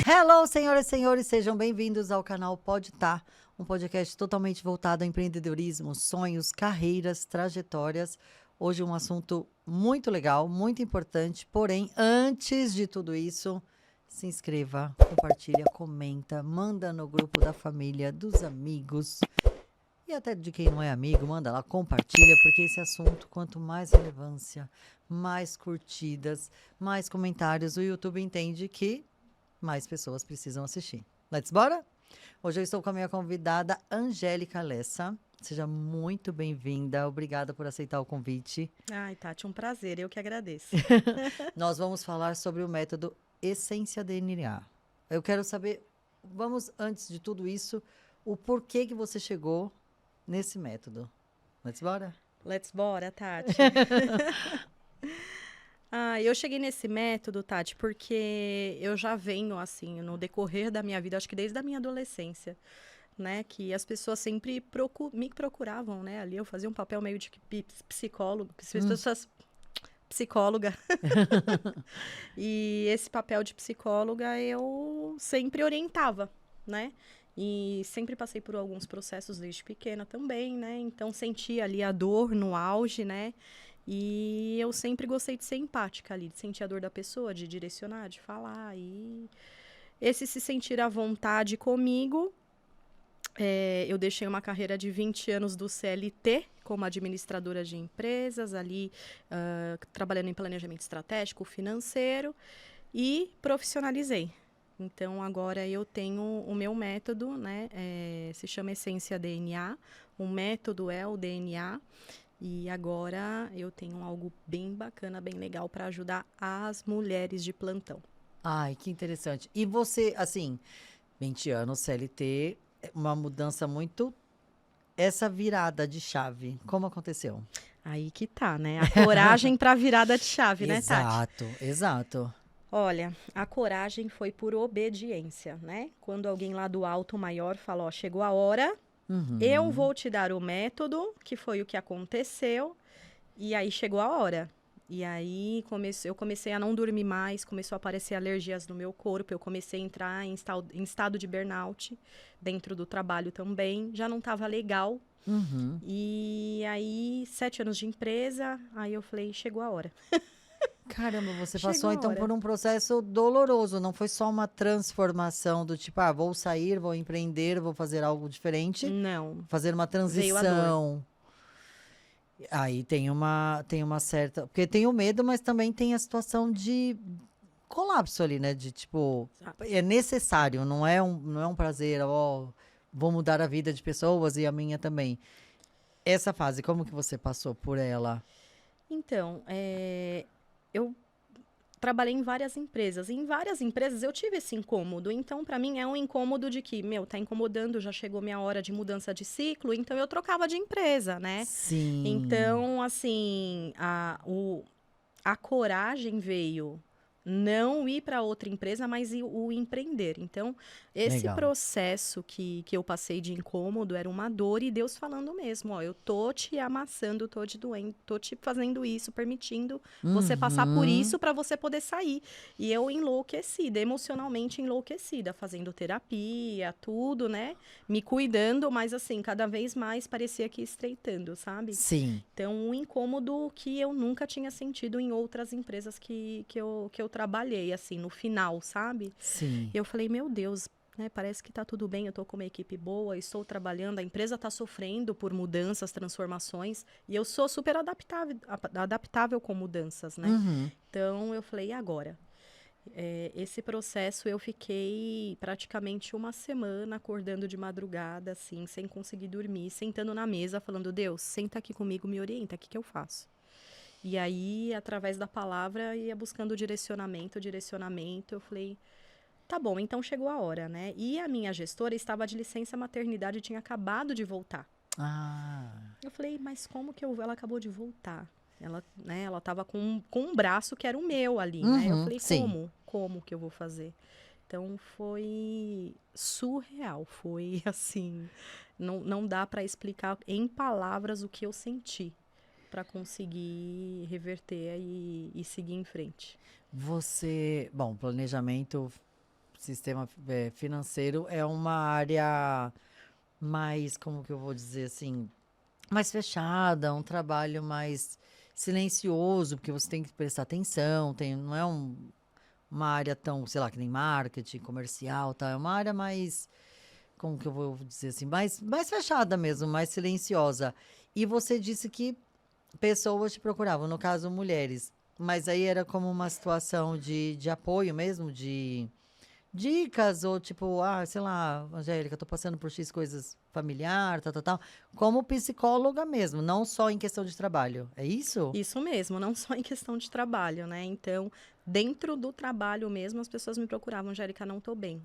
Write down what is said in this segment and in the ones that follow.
Hello, senhoras e senhores, sejam bem-vindos ao canal Pode Tá, um podcast totalmente voltado ao empreendedorismo, sonhos, carreiras, trajetórias. Hoje um assunto muito legal, muito importante, porém, antes de tudo isso, se inscreva, compartilha, comenta, manda no grupo da família, dos amigos e até de quem não é amigo, manda lá, compartilha, porque esse assunto, quanto mais relevância, mais curtidas, mais comentários, o YouTube entende que mais pessoas precisam assistir. Let's bora? Hoje eu estou com a minha convidada Angélica Lessa. Seja muito bem-vinda. Obrigada por aceitar o convite. Ai, Tati, um prazer. Eu que agradeço. Nós vamos falar sobre o método Essência DNA. Eu quero saber, vamos antes de tudo isso, o porquê que você chegou nesse método. Let's bora? Let's bora, Tati. Eu cheguei nesse método, Tati, porque eu já venho, assim, no decorrer da minha vida, acho que desde a minha adolescência, né? Que as pessoas sempre me procuravam, né? Ali eu fazia um papel meio de psicólogo, psicóloga. E esse papel de psicóloga eu sempre orientava, né? E sempre passei por alguns processos desde pequena também, né? Então sentia ali a dor no auge, né? E eu sempre gostei de ser empática ali, de sentir a dor da pessoa, de direcionar, de falar. E esse se sentir à vontade comigo, eu deixei uma carreira de 20 anos do CLT como administradora de empresas, ali trabalhando em planejamento estratégico, financeiro, e profissionalizei. Então, agora eu tenho o meu método, né? Se chama Essência DNA. O método é o DNA. E agora eu tenho algo bem bacana, bem legal para ajudar as mulheres de plantão. Ai, que interessante. E você, assim, 20 anos CLT, uma mudança muito. Essa virada de chave, como aconteceu? Aí que tá, né? A coragem para virada de chave, né, Tati? Exato, exato. Olha, a coragem foi por obediência, né? Quando alguém lá do alto maior fala, ó, chegou a hora, eu Uhum. vou te dar o método, que foi o que aconteceu, e aí chegou a hora. E aí eu comecei a não dormir mais, começou a aparecer alergias no meu corpo, eu comecei a entrar em estado de burnout dentro do trabalho também, já não estava legal. Uhum. E aí, 7 anos de empresa, aí eu falei, chegou a hora. Caramba, você Chegou passou a então por hora. um processo doloroso, não foi só uma transformação do tipo, vou sair, vou empreender, vou fazer algo diferente, Não, fazer uma veio a dor. transição. Aí tem uma certa, porque tem o medo, mas também tem a situação de colapso ali, né? De tipo, é necessário, não é um prazer, ó, vou mudar a vida de pessoas e a minha também. Essa fase, como que você passou por ela? Então, eu trabalhei em várias empresas. E em várias empresas eu tive esse incômodo. Então, para mim, é um incômodo de que, meu, tá incomodando, já chegou minha hora de mudança de ciclo, então eu trocava de empresa, né? Sim, Então, assim, a coragem veio não ir para outra empresa, mas o empreender. Então, esse legal. processo que eu passei de incômodo era uma dor e Deus falando mesmo, ó, eu tô te amassando, tô te doendo, tô te fazendo isso, permitindo você passar por Uhum. isso para você poder sair. E eu enlouquecida, emocionalmente enlouquecida, fazendo terapia, tudo, né? Me cuidando, mas assim, cada vez mais parecia que estreitando, sabe? Sim, Então, um incômodo que eu nunca tinha sentido em outras empresas que eu trabalhei, assim, no final, sabe? sim. Eu falei, meu Deus, né, parece que tá tudo bem, eu tô com uma equipe boa, estou trabalhando, a empresa tá sofrendo por mudanças, transformações, e eu sou super adaptável com mudanças, né? Uhum. Então, eu falei, e agora? Esse processo eu fiquei praticamente uma semana acordando de madrugada, assim, sem conseguir dormir, sentando na mesa, falando, Deus, senta aqui comigo, me orienta, o que que eu faço? E aí, através da palavra, ia buscando direcionamento, eu falei, tá bom, então chegou a hora, né? E a minha gestora estava de licença maternidade e tinha acabado de voltar. Ah, Eu falei, mas como que ela acabou de voltar? Ela, né, ela tava com um braço que era o meu ali, né? Eu uhum, falei, sim. como que eu vou fazer? Então foi surreal, foi assim, não dá para explicar em palavras o que eu senti para conseguir reverter e seguir em frente. Bom, planejamento sistema financeiro é uma área mais, como que eu vou dizer assim, mais fechada, um trabalho mais silencioso, porque você tem que prestar atenção, não é uma área tão, sei lá, que nem marketing, comercial, tá? É uma área mais, como que eu vou dizer assim, mais fechada mesmo, mais silenciosa. E você disse que pessoas te procuravam, no caso, mulheres. Mas aí era como uma situação de apoio mesmo, de dicas, ou tipo, sei lá, Angélica, tô passando por X coisas familiar, tal, tal, tal. Como psicóloga mesmo, não só em questão de trabalho. É isso? Isso mesmo, não só em questão de trabalho, né? Então, dentro do trabalho mesmo, as pessoas me procuravam, Angélica, não tô bem.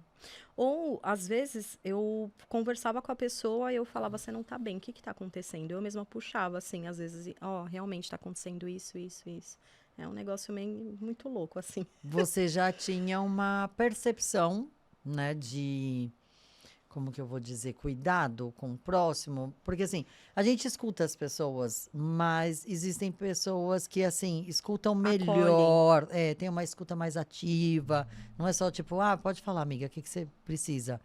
Ou, às vezes, eu conversava com a pessoa e eu falava, você não tá bem, o que que tá acontecendo? Eu mesma puxava, assim, às vezes, realmente tá acontecendo isso, isso, isso. É um negócio meio muito louco, assim. Você já tinha uma percepção, né, de, como que eu vou dizer, cuidado com o próximo? Porque, assim, a gente escuta as pessoas, mas existem pessoas que, assim, escutam Acolhem. melhor, tem uma escuta mais ativa, não é só tipo, pode falar, amiga, o que que você precisa?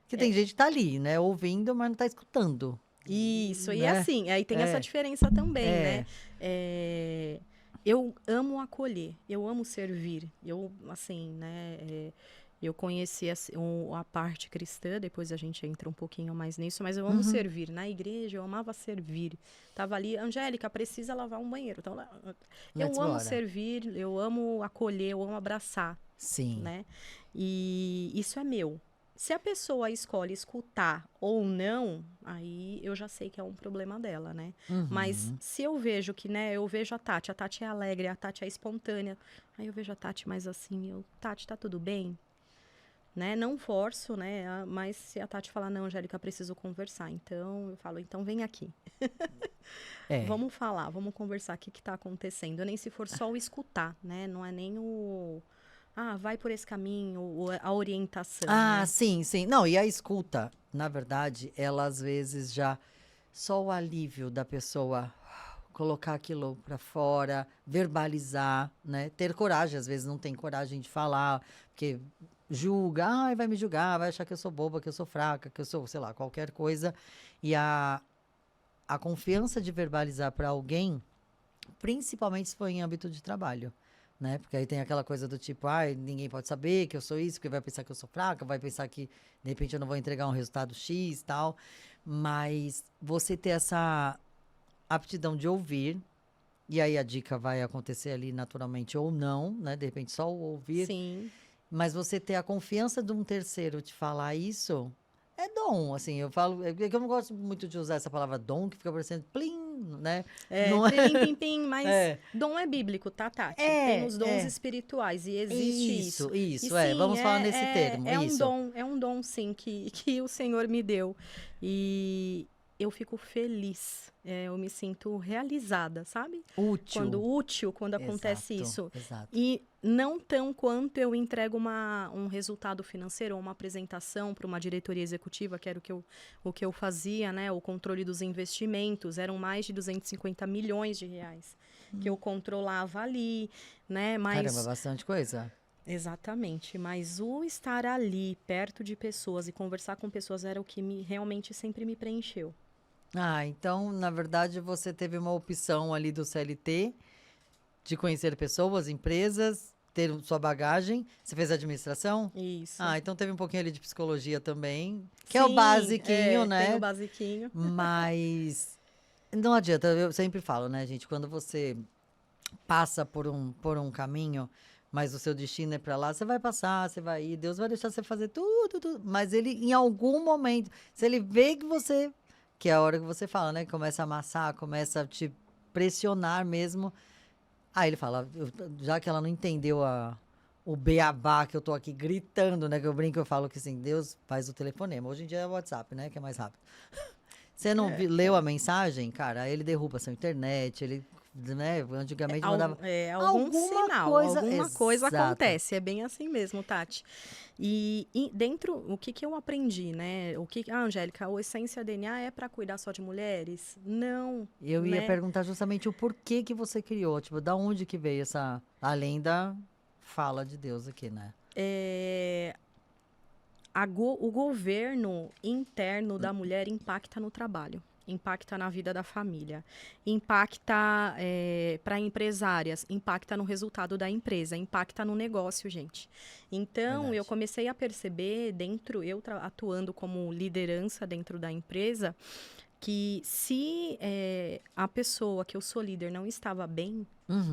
Porque tem gente que tá ali, né, ouvindo, mas não tá escutando, Isso, e né? assim, aí tem essa É, diferença também, né? é. É, eu amo acolher, eu amo servir. Eu, assim, né? Eu conheci a parte cristã, depois a gente entra um pouquinho mais nisso, mas eu amo Uhum. servir. Na igreja, eu amava servir. Tava ali, Angélica, precisa lavar um banheiro. Então, Let's eu amo bora. servir, eu amo acolher, eu amo abraçar, Sim. né? E isso é meu. Se a pessoa escolhe escutar ou não, aí eu já sei que é um problema dela, né? Mas Uhum. se eu vejo que, né, eu vejo a Tati é alegre, a Tati é espontânea, aí eu vejo a Tati mais assim, Tati, tá tudo bem? Né? Não forço, né? Mas se a Tati falar, não, Angélica, preciso conversar. Então, eu falo, então vem aqui. É. Vamos falar, vamos conversar, o que que tá acontecendo? Nem se for só o escutar, né? Não é nem vai por esse caminho, a orientação, né? Sim, sim. Não, e a escuta, na verdade, ela às vezes já só o alívio da pessoa colocar aquilo pra fora, verbalizar, né? Ter coragem, às vezes não tem coragem de falar, porque julga, vai me julgar, vai achar que eu sou boba, que eu sou fraca, que eu sou, sei lá, qualquer coisa. E a confiança de verbalizar pra alguém, principalmente se for em âmbito de trabalho, né? Porque aí tem aquela coisa do tipo, ninguém pode saber que eu sou isso, porque vai pensar que eu sou fraca, vai pensar que de repente eu não vou entregar um resultado X, tal. Mas você ter essa aptidão de ouvir, e aí a dica vai acontecer ali naturalmente ou não, né? De repente só o ouvir, Sim. mas você ter a confiança de um terceiro te falar isso é dom, assim, eu falo, é que eu não gosto muito de usar essa palavra dom, que fica parecendo plim, né? É, Não é? trilim pim pim, mas É, dom é bíblico, tá, Tati? Tem é, os dons é. espirituais e existe isso. E Isso, sim, vamos falar nesse termo, isso. é um dom, sim, que o Senhor me deu. E eu fico feliz, eu me sinto realizada, sabe? Quando Útil. útil, quando acontece Exato, isso. exato. E não tão quanto eu entrego um resultado financeiro ou uma apresentação para uma diretoria executiva, que era o que eu fazia, né? O controle dos investimentos, eram mais de 250 milhões de reais que eu controlava ali, né? Caramba, Mas, bastante coisa. exatamente, mas o estar ali, perto de pessoas e conversar com pessoas era o que realmente sempre me preencheu. Então, na verdade, você teve uma opção ali do CLT de conhecer pessoas, empresas, ter sua bagagem. Você fez administração? Isso. Então teve um pouquinho ali de psicologia também, que é o Sim, basiquinho, tem o né? basiquinho. Mas não adianta, eu sempre falo, né, gente? Quando você passa por um caminho, mas o seu destino é para lá, você vai passar, você vai ir, Deus vai deixar você fazer tudo, tudo, mas ele, em algum momento, se ele vê que você, que é a hora que você fala, né, começa a amassar, começa a te pressionar mesmo, aí ele fala, já que ela não entendeu o beabá que eu tô aqui gritando, né, que eu brinco, eu falo que assim, Deus faz o telefonema, hoje em dia é o WhatsApp, né, que é mais rápido. Você não leu a mensagem, cara? Aí ele derruba a sua internet, ele, né? Antigamente mandava Algum alguma sinal, coisa. alguma coisa Exato. acontece, é bem assim mesmo, Tati. E dentro, o que que eu aprendi, né? Angélica, a essência DNA é para cuidar só de mulheres? Não, Eu ia né? perguntar justamente o porquê que você criou, tipo, da onde que veio essa, além da fala de Deus aqui, né? o governo interno da mulher impacta no trabalho, impacta na vida da família, impacta para empresárias, impacta no resultado da empresa, impacta no negócio, gente. Então, Verdade. eu comecei a perceber, atuando como liderança dentro da empresa, que se a pessoa que eu sou líder não estava bem,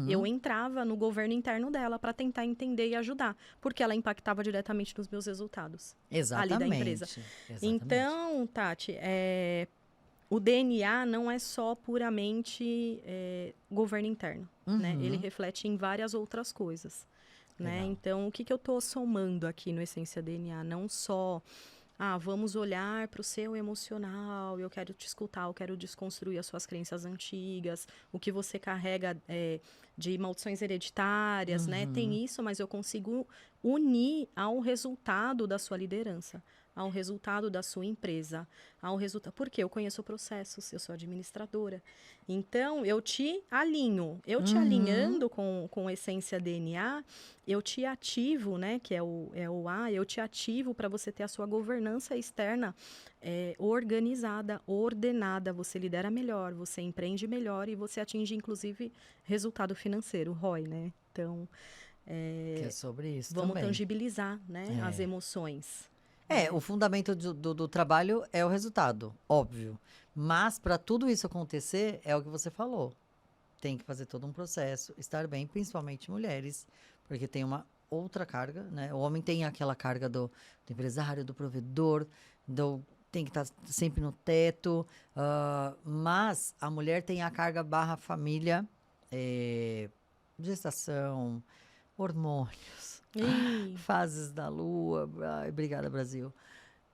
eu entrava no governo interno dela para tentar entender e ajudar, porque ela impactava diretamente nos meus resultados ali da empresa. Exatamente. Então, Tati, o DNA não é só puramente governo interno, né? Ele reflete em várias outras coisas, né? Legal. Então, o que eu estou somando aqui no Essência DNA? Não só vamos olhar para o seu emocional, eu quero te escutar, eu quero desconstruir as suas crenças antigas, o que você carrega de maldições hereditárias, né? Tem isso, mas eu consigo unir ao resultado da sua liderança, ao resultado da sua empresa, ao resultado... Porque eu conheço processos, eu sou administradora. Então, eu te alinho. Eu te alinhando com Essência DNA, eu te ativo, né? Que é o A, eu te ativo para você ter a sua governança externa organizada, ordenada. Você lidera melhor, você empreende melhor e você atinge, inclusive, resultado financeiro, ROI, né? Então, Que é sobre isso vamos também. tangibilizar, né? As emoções. O fundamento do trabalho é o resultado, óbvio. Mas para tudo isso acontecer, é o que você falou. Tem que fazer todo um processo, estar bem, principalmente mulheres, porque tem uma outra carga, né? O homem tem aquela carga do empresário, do provedor, tem que estar sempre no teto, mas a mulher tem a carga barra família, gestação, hormônios, fases da lua. Ai, obrigada, Brasil.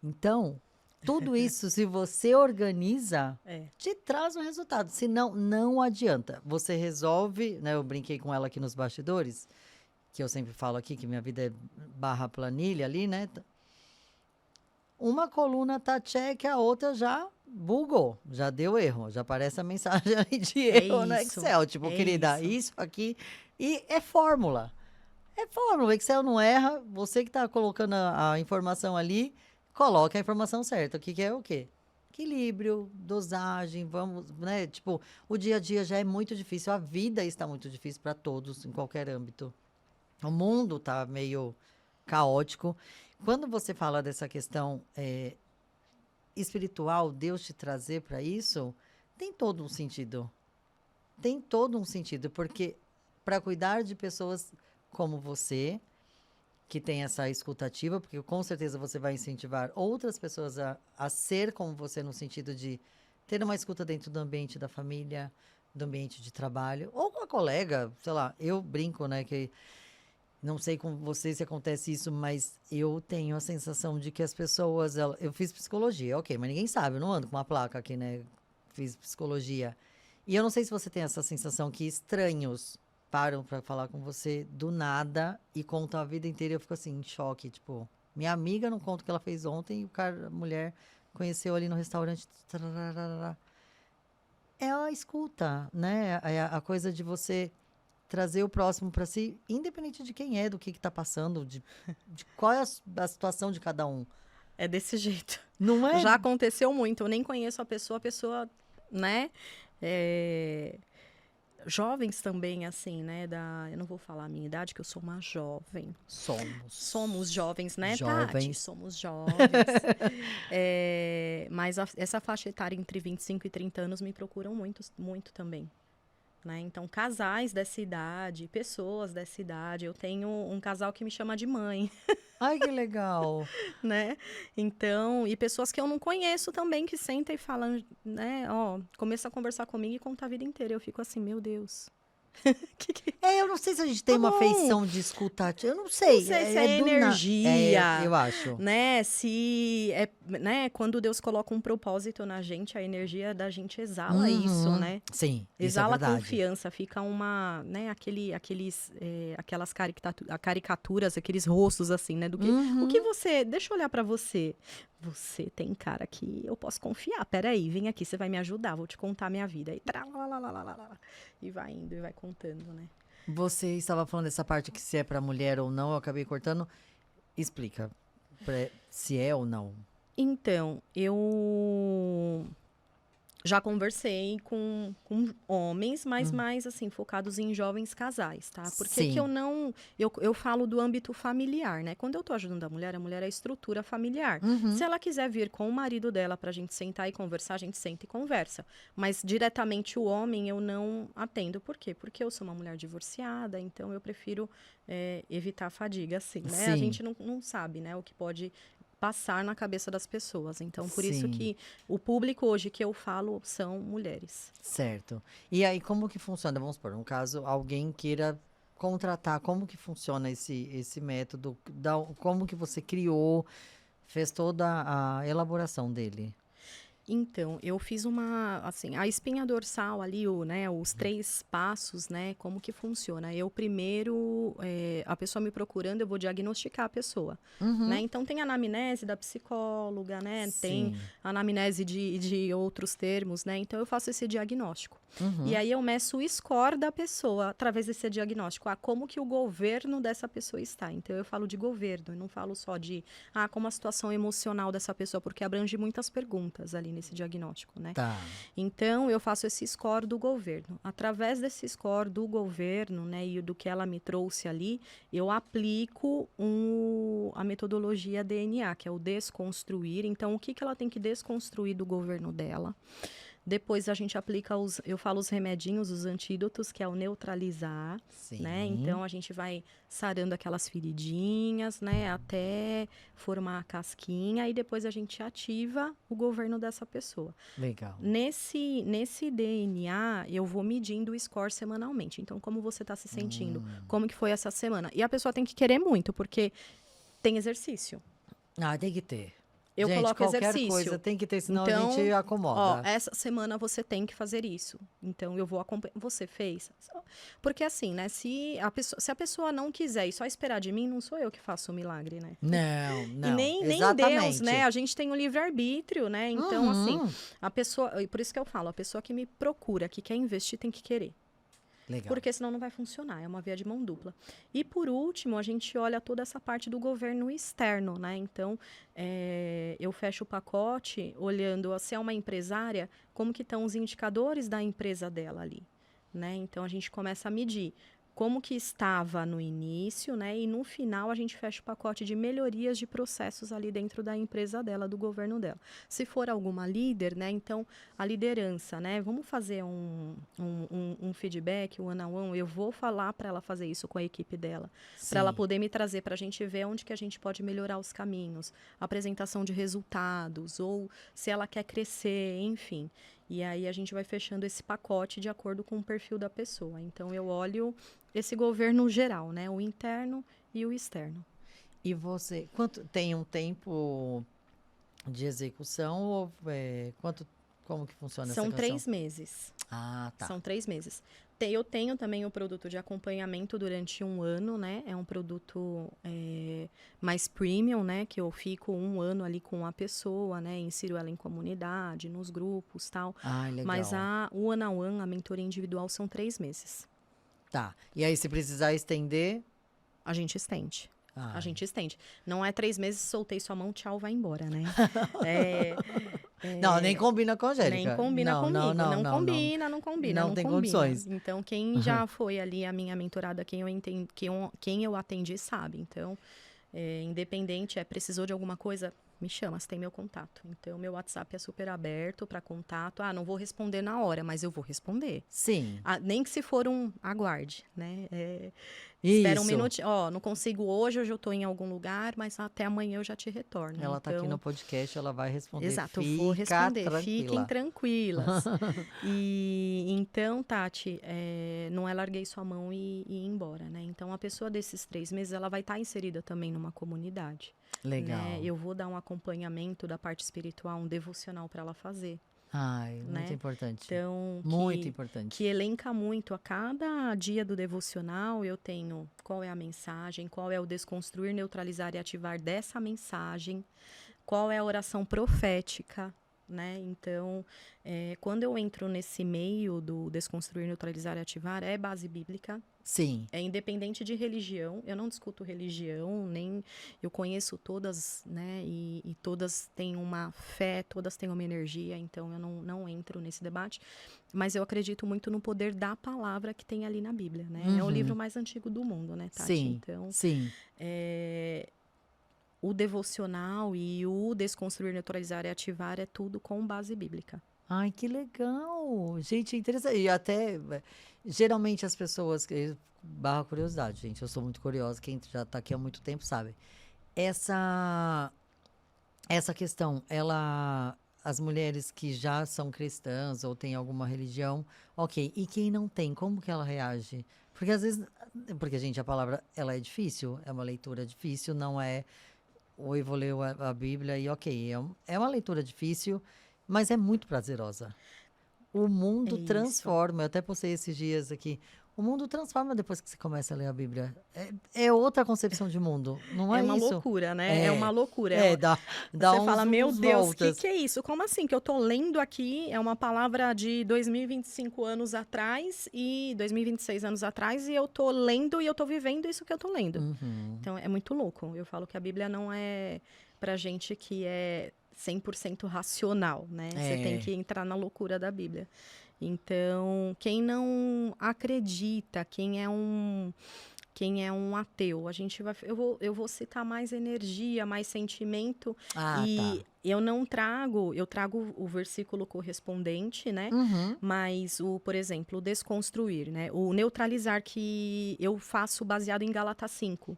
Então, tudo isso, se você organiza, te traz um resultado. Senão, não adianta. Você resolve, né? Eu brinquei com ela aqui nos bastidores, que eu sempre falo aqui, que minha vida é barra planilha ali, né? Uma coluna tá check, a outra já bugou, já deu erro, já aparece a mensagem ali de erro no Excel. Tipo, querida, isso aqui. E é fórmula. É fórmula. O Excel não erra, você que tá colocando a informação ali, coloca a informação certa. O que é o quê? Equilíbrio, dosagem, vamos, né? Tipo, o dia a dia já é muito difícil, a vida está muito difícil para todos, em qualquer âmbito. O mundo tá meio caótico. Quando você fala dessa questão espiritual, Deus te trazer para isso, tem todo um sentido. Tem todo um sentido, porque para cuidar de pessoas como você, que tem essa escutativa, porque com certeza você vai incentivar outras pessoas a ser como você, no sentido de ter uma escuta dentro do ambiente da família, do ambiente de trabalho, ou com a colega, sei lá, eu brinco, né, que não sei com você se acontece isso, mas eu tenho a sensação de que as pessoas, eu fiz psicologia, ok, mas ninguém sabe, eu não ando com uma placa aqui, né, fiz psicologia, e eu não sei se você tem essa sensação que estranhos param pra falar com você do nada e contam a vida inteira. Eu fico assim, em choque. Tipo, minha amiga não conta o que ela fez ontem e a mulher conheceu ali no restaurante. Tararara. É a escuta, né? É a coisa de você trazer o próximo para si, independente de quem é, do que tá passando, de qual é a situação de cada um. É desse jeito. Não é? Já aconteceu muito. Eu nem conheço a pessoa, né? Jovens também, assim, né? Eu não vou falar a minha idade, que eu sou uma jovem. Somos jovens, né, Tati? Somos jovens. Mas essa faixa etária entre 25 e 30 anos me procuram muito, muito também. Né? Então, casais dessa idade, pessoas dessa idade. Eu tenho um casal que me chama de mãe. Ai, que legal. Né? Então, e pessoas que eu não conheço também, que sentam e falam, né? Começam a conversar comigo e contam a vida inteira. Eu fico assim, meu Deus. Eu não sei se a gente tem uma feição de escutar. Eu não sei. Não sei se é energia. Eu acho. Né? Se né? Quando Deus coloca um propósito na gente, a energia da gente exala isso, né? Sim, exala isso é verdade. Confiança, fica né? Aquelas caricaturas, aqueles rostos assim, né? O que você... Deixa eu olhar pra você. Você tem cara que eu posso confiar. Peraí, vem aqui, você vai me ajudar, vou te contar a minha vida. E vai indo, e vai contando, né? Você estava falando dessa parte que se é para mulher ou não, eu acabei cortando. Explica. se é ou não? Então, eu já conversei com homens, mas mais assim, focados em jovens casais, tá? Porque que eu Sim. não. Eu falo do âmbito familiar, né? Quando eu tô ajudando a mulher é a estrutura familiar. Se Uhum. ela quiser vir com o marido dela pra gente sentar e conversar, a gente senta e conversa. Mas diretamente o homem eu não atendo. Por quê? Porque eu sou uma mulher divorciada, então eu prefiro evitar a fadiga, assim, né? A Sim, gente não sabe, né, o que pode passar na cabeça das pessoas. Então, por isso sim, que o público hoje que eu falo são mulheres. certo. E aí, como que funciona? Vamos supor, um caso, alguém queira contratar, como que funciona esse método? Como que você criou, fez toda a elaboração dele? Então, eu fiz assim, a espinha dorsal ali, os 3 passos, né, como que funciona? Eu primeiro, a pessoa me procurando, eu vou diagnosticar a pessoa, né? Uhum. Então, tem a anamnese da psicóloga, né? Tem Sim. a anamnese de outros termos, né? Então, eu faço esse diagnóstico. E Uhum. aí, eu meço o score da pessoa através desse diagnóstico. Como que o governo dessa pessoa está. Então, eu falo de governo, eu não falo só de como a situação emocional dessa pessoa, porque abrange muitas perguntas ali nesse diagnóstico, né? Tá. Então, eu faço esse score do governo. Através desse score do governo, né, e do que ela me trouxe ali, eu aplico a metodologia DNA, que é o desconstruir. Então, o que ela tem que desconstruir do governo dela? Depois a gente aplica eu falo os remedinhos, os antídotos, que é o neutralizar, né? Sim. Então a gente vai sarando aquelas feridinhas, né? Até formar a casquinha e depois a gente ativa o governo dessa pessoa. Legal. Nesse DNA, eu vou medindo o score semanalmente. Então, como você está se sentindo? Como que foi essa semana? E a pessoa tem que querer muito, porque tem exercício. Ah, tem que ter. Eu Gente, coloco qualquer coisa exercício. tem que ter, senão a gente Então, acomoda. essa semana você tem que fazer isso. Então, eu vou acompanhar. Você fez? Porque assim, né? Se a pessoa não quiser e só esperar de mim, não sou eu que faço o milagre, né? Não, E não. nem Deus, né? Exatamente. A gente tem o livre-arbítrio, né? Então, assim, Uhum. a pessoa. E por isso que eu falo, a pessoa que me procura, que quer investir, tem que querer. Legal. Porque senão não vai funcionar, é uma via de mão dupla. E por último, a gente olha toda essa parte do governo externo, né? Então, eu fecho o pacote olhando se é uma empresária, como que estão os indicadores da empresa dela ali, né? Então, a gente começa a medir como que estava no início, né? E no final a gente fecha o pacote de melhorias de processos ali dentro da empresa dela, do governo dela. Se for alguma líder, né? Então, a liderança, né? Vamos fazer um feedback, um one-on-one. Eu vou falar para ela fazer isso com a equipe dela, para ela Sim. poder me trazer, para a gente ver onde que a gente pode melhorar os caminhos, apresentação de resultados, ou se ela quer crescer, enfim. E aí a gente vai fechando esse pacote de acordo com o perfil da pessoa. Então eu olho esse governo geral, né? O interno e o externo. E você, quanto tem um tempo de execução ou como que funciona essa São questão? 3 meses. Ah, tá. São 3 meses. Eu tenho também o produto de acompanhamento durante 1 ano, né? É um produto mais premium, né? Que eu fico 1 ano ali com a pessoa, né? Insiro ela em comunidade, nos grupos, tal. Ah, Mas legal. o one-on-one, a mentoria individual, são 3 meses. Tá. E aí, se precisar estender, A gente estende. A ai. gente estende. Não é 3 meses, soltei sua mão, tchau, vai embora, né? É, Não, nem é, combina com a nem Angélica. combina Não, não, comigo. não, Não não, não. combina, não combina, Não não tem combina. condições. Então, quem já foi ali a minha mentorada, quem eu atendi, sabe. Então, independente, precisou de alguma coisa, me chama, você tem meu contato. Então, meu WhatsApp é super aberto para contato. Não vou responder na hora, mas eu vou responder. Sim. Nem que se for aguarde, né? Espera um Isso. minutinho. Não consigo hoje eu estou em algum lugar, mas até amanhã eu já te retorno. Ela tá aqui no Então, podcast, ela vai responder. exato, eu vou Fica responder. Fiquem tranquila. tranquilas. E então, Tati, não é larguei sua mão e ir embora, né? Então, a pessoa desses 3 meses, ela vai estar inserida também numa comunidade. Legal. Né? Eu vou dar um acompanhamento da parte espiritual, um devocional para ela fazer. Ai, muito Né? importante. Então, Muito que importante. elenca muito. A cada dia do devocional, eu tenho qual é a mensagem, qual é o desconstruir, neutralizar e ativar dessa mensagem, qual é a oração profética, né? Então, quando eu entro nesse meio do desconstruir, neutralizar e ativar, é base bíblica. Sim. É independente de religião. Eu não discuto religião, nem eu conheço todas, né? E todas têm uma fé, todas têm uma energia, então eu não entro nesse debate. Mas eu acredito muito no poder da palavra que tem ali na Bíblia, né? É o livro mais antigo do mundo, né, Tati? Sim, Então, sim. O devocional e o desconstruir, neutralizar e ativar é tudo com base bíblica. Ai, que legal! Gente, interessante. E até, geralmente as pessoas, barra curiosidade, gente, eu sou muito curiosa, quem já tá aqui há muito tempo sabe. Essa, essa questão, as mulheres que já são cristãs ou têm alguma religião, ok. E quem não tem, como que ela reage? Porque às vezes, porque, gente, a palavra, ela é difícil, é uma leitura difícil, não é, oi, vou ler a Bíblia e ok. É uma leitura difícil, mas é muito prazerosa. O É mundo isso. transforma. Eu até postei esses dias aqui. O mundo transforma depois que você começa a ler a Bíblia. É outra concepção de mundo, não É é uma isso? loucura, né? É uma É, loucura. dá Você fala, meu uns Deus, o que voltas. que é isso? Como assim? Que eu tô lendo aqui é uma palavra de 2025 anos atrás e 2026 anos atrás e eu tô lendo e eu tô vivendo isso que eu tô lendo. Uhum. Então, é muito louco. Eu falo que a Bíblia não é pra gente que é 100% racional, né? Você tem É. que entrar na loucura da Bíblia. Então, quem não acredita, quem é um ateu, a gente vai, eu vou citar mais energia, mais sentimento, Ah, tá. e eu trago o versículo correspondente, né? Uhum. Mas por exemplo, o desconstruir, né? O neutralizar que eu faço baseado em Gálatas 5,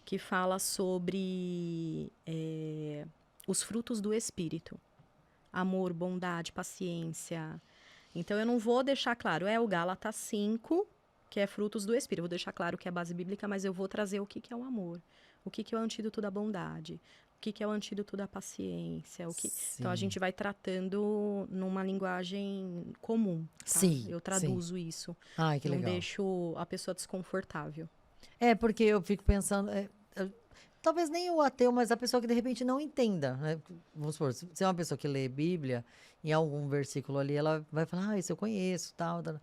que fala sobre os frutos do Espírito. Amor, bondade, paciência. Então, eu não vou deixar claro, é o Gálatas 5, que é frutos do Espírito. Eu vou deixar claro que é base bíblica, mas eu vou trazer o que que é o amor, o que que é o antídoto da bondade, o que que é o antídoto da paciência. Então, a Sim. gente vai tratando numa linguagem comum, tá? Sim, Eu sim. traduzo isso. Ai, que Não legal. deixo a pessoa desconfortável. É, porque eu fico pensando, talvez nem o ateu, mas a pessoa que de repente não entenda, né? Vamos supor, se é uma pessoa que lê Bíblia, em algum versículo ali, ela vai falar, isso eu conheço, tal, tal.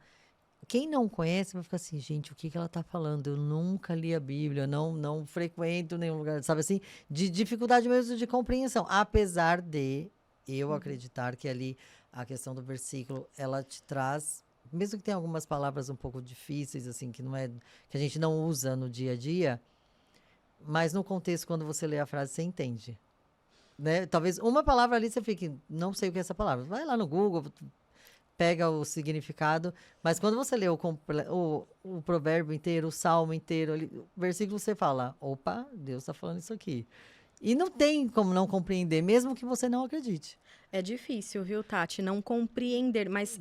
Quem não conhece vai ficar assim, gente, o que que ela tá falando? Eu nunca li a Bíblia, não frequento nenhum lugar, sabe assim? De dificuldade mesmo de compreensão. Apesar de eu acreditar que ali a questão do versículo, ela te traz, mesmo que tenha algumas palavras um pouco difíceis, assim, que a gente não usa no dia a dia, mas no contexto, quando você lê a frase, você entende. Né? Talvez uma palavra ali você fique, não sei o que é essa palavra. Vai lá no Google, pega o significado, mas quando você lê o provérbio inteiro, o salmo inteiro, o versículo você fala, opa, Deus está falando isso aqui. E não tem como não compreender, mesmo que você não acredite. É difícil, viu, Tati? Não compreender, mas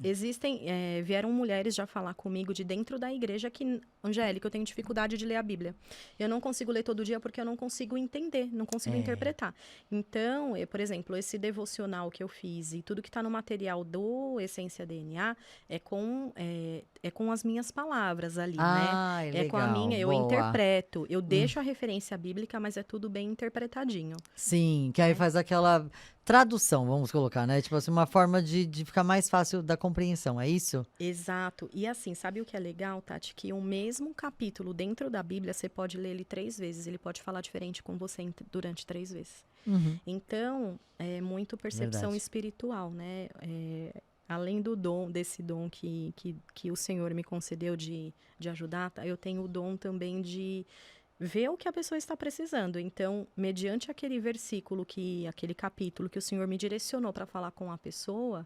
vieram mulheres já falar comigo de dentro da igreja que, Angélica, eu tenho dificuldade de ler a Bíblia. Eu não consigo ler todo dia porque eu não consigo entender, não consigo interpretar. Então, por exemplo, esse devocional que eu fiz e tudo que está no material do Essência DNA é com as minhas palavras ali, né? Ai, É com a legal, minha, eu boa. interpreto, eu deixo a referência bíblica, mas é tudo bem interpretadinho. Sim, que aí faz aquela tradução, vamos colocar, né? Tipo assim, uma forma de ficar mais fácil da compreensão, é isso? Exato. E assim, sabe o que é legal, Tati? Que o mesmo capítulo dentro da Bíblia, você pode ler ele 3 vezes. Ele pode falar diferente com você durante 3 vezes. Uhum. Então, é muito percepção Verdade. espiritual, né? Além desse dom que o Senhor me concedeu de ajudar, tá? Eu tenho o dom também de ver o que a pessoa está precisando. Então, mediante aquele versículo, aquele capítulo que o Senhor me direcionou para falar com a pessoa,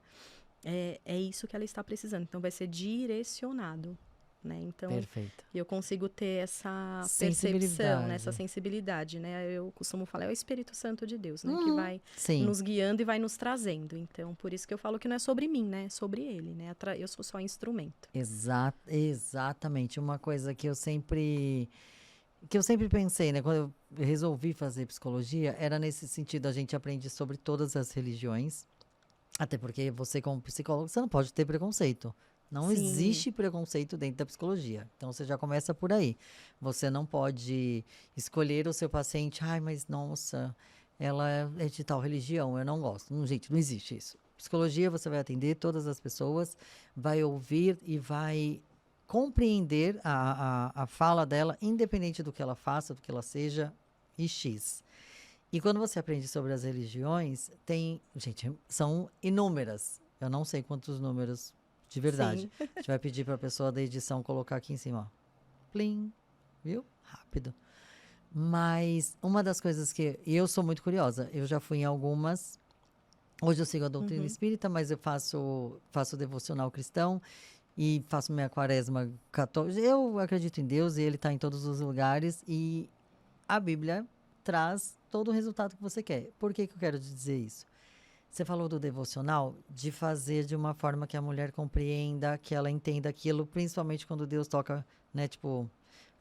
é isso que ela está precisando. Então, vai ser direcionado, né? Então, Perfeito. eu consigo ter essa percepção, né? Essa Sensibilidade. sensibilidade, né? Eu costumo falar, é o Espírito Santo de Deus, né? Que vai Sim. nos guiando e vai nos trazendo. Então, por isso que eu falo que não é sobre mim, né? É sobre Ele, né? Eu sou só instrumento. Exatamente. Uma coisa que eu sempre pensei, né, quando eu resolvi fazer psicologia, era nesse sentido, a gente aprende sobre todas as religiões, até porque você como psicólogo, você não pode ter preconceito. Não Sim, existe preconceito dentro da psicologia. Então você já começa por aí. Você não pode escolher o seu paciente, ai, mas nossa, ela é de tal religião, eu não gosto. Não, gente, não existe isso. Psicologia, você vai atender todas as pessoas, vai ouvir e vai compreender a fala dela, independente do que ela faça, do que ela seja, e X. E quando você aprende sobre as religiões, tem. Gente, são inúmeras. Eu não sei quantos números de verdade. Sim. A gente vai pedir para a pessoa da edição colocar aqui em cima, ó. Plim. Viu? Rápido. Mas uma das coisas que. E eu sou muito curiosa. Eu já fui em algumas. Hoje eu sigo a doutrina espírita, mas eu faço devocional cristão e faço minha quaresma católica. Eu acredito em Deus e Ele está em todos os lugares. E a Bíblia traz todo o resultado que você quer. Por que eu quero dizer isso? Você falou do devocional, de fazer de uma forma que a mulher compreenda, que ela entenda aquilo, principalmente quando Deus toca, né? Tipo,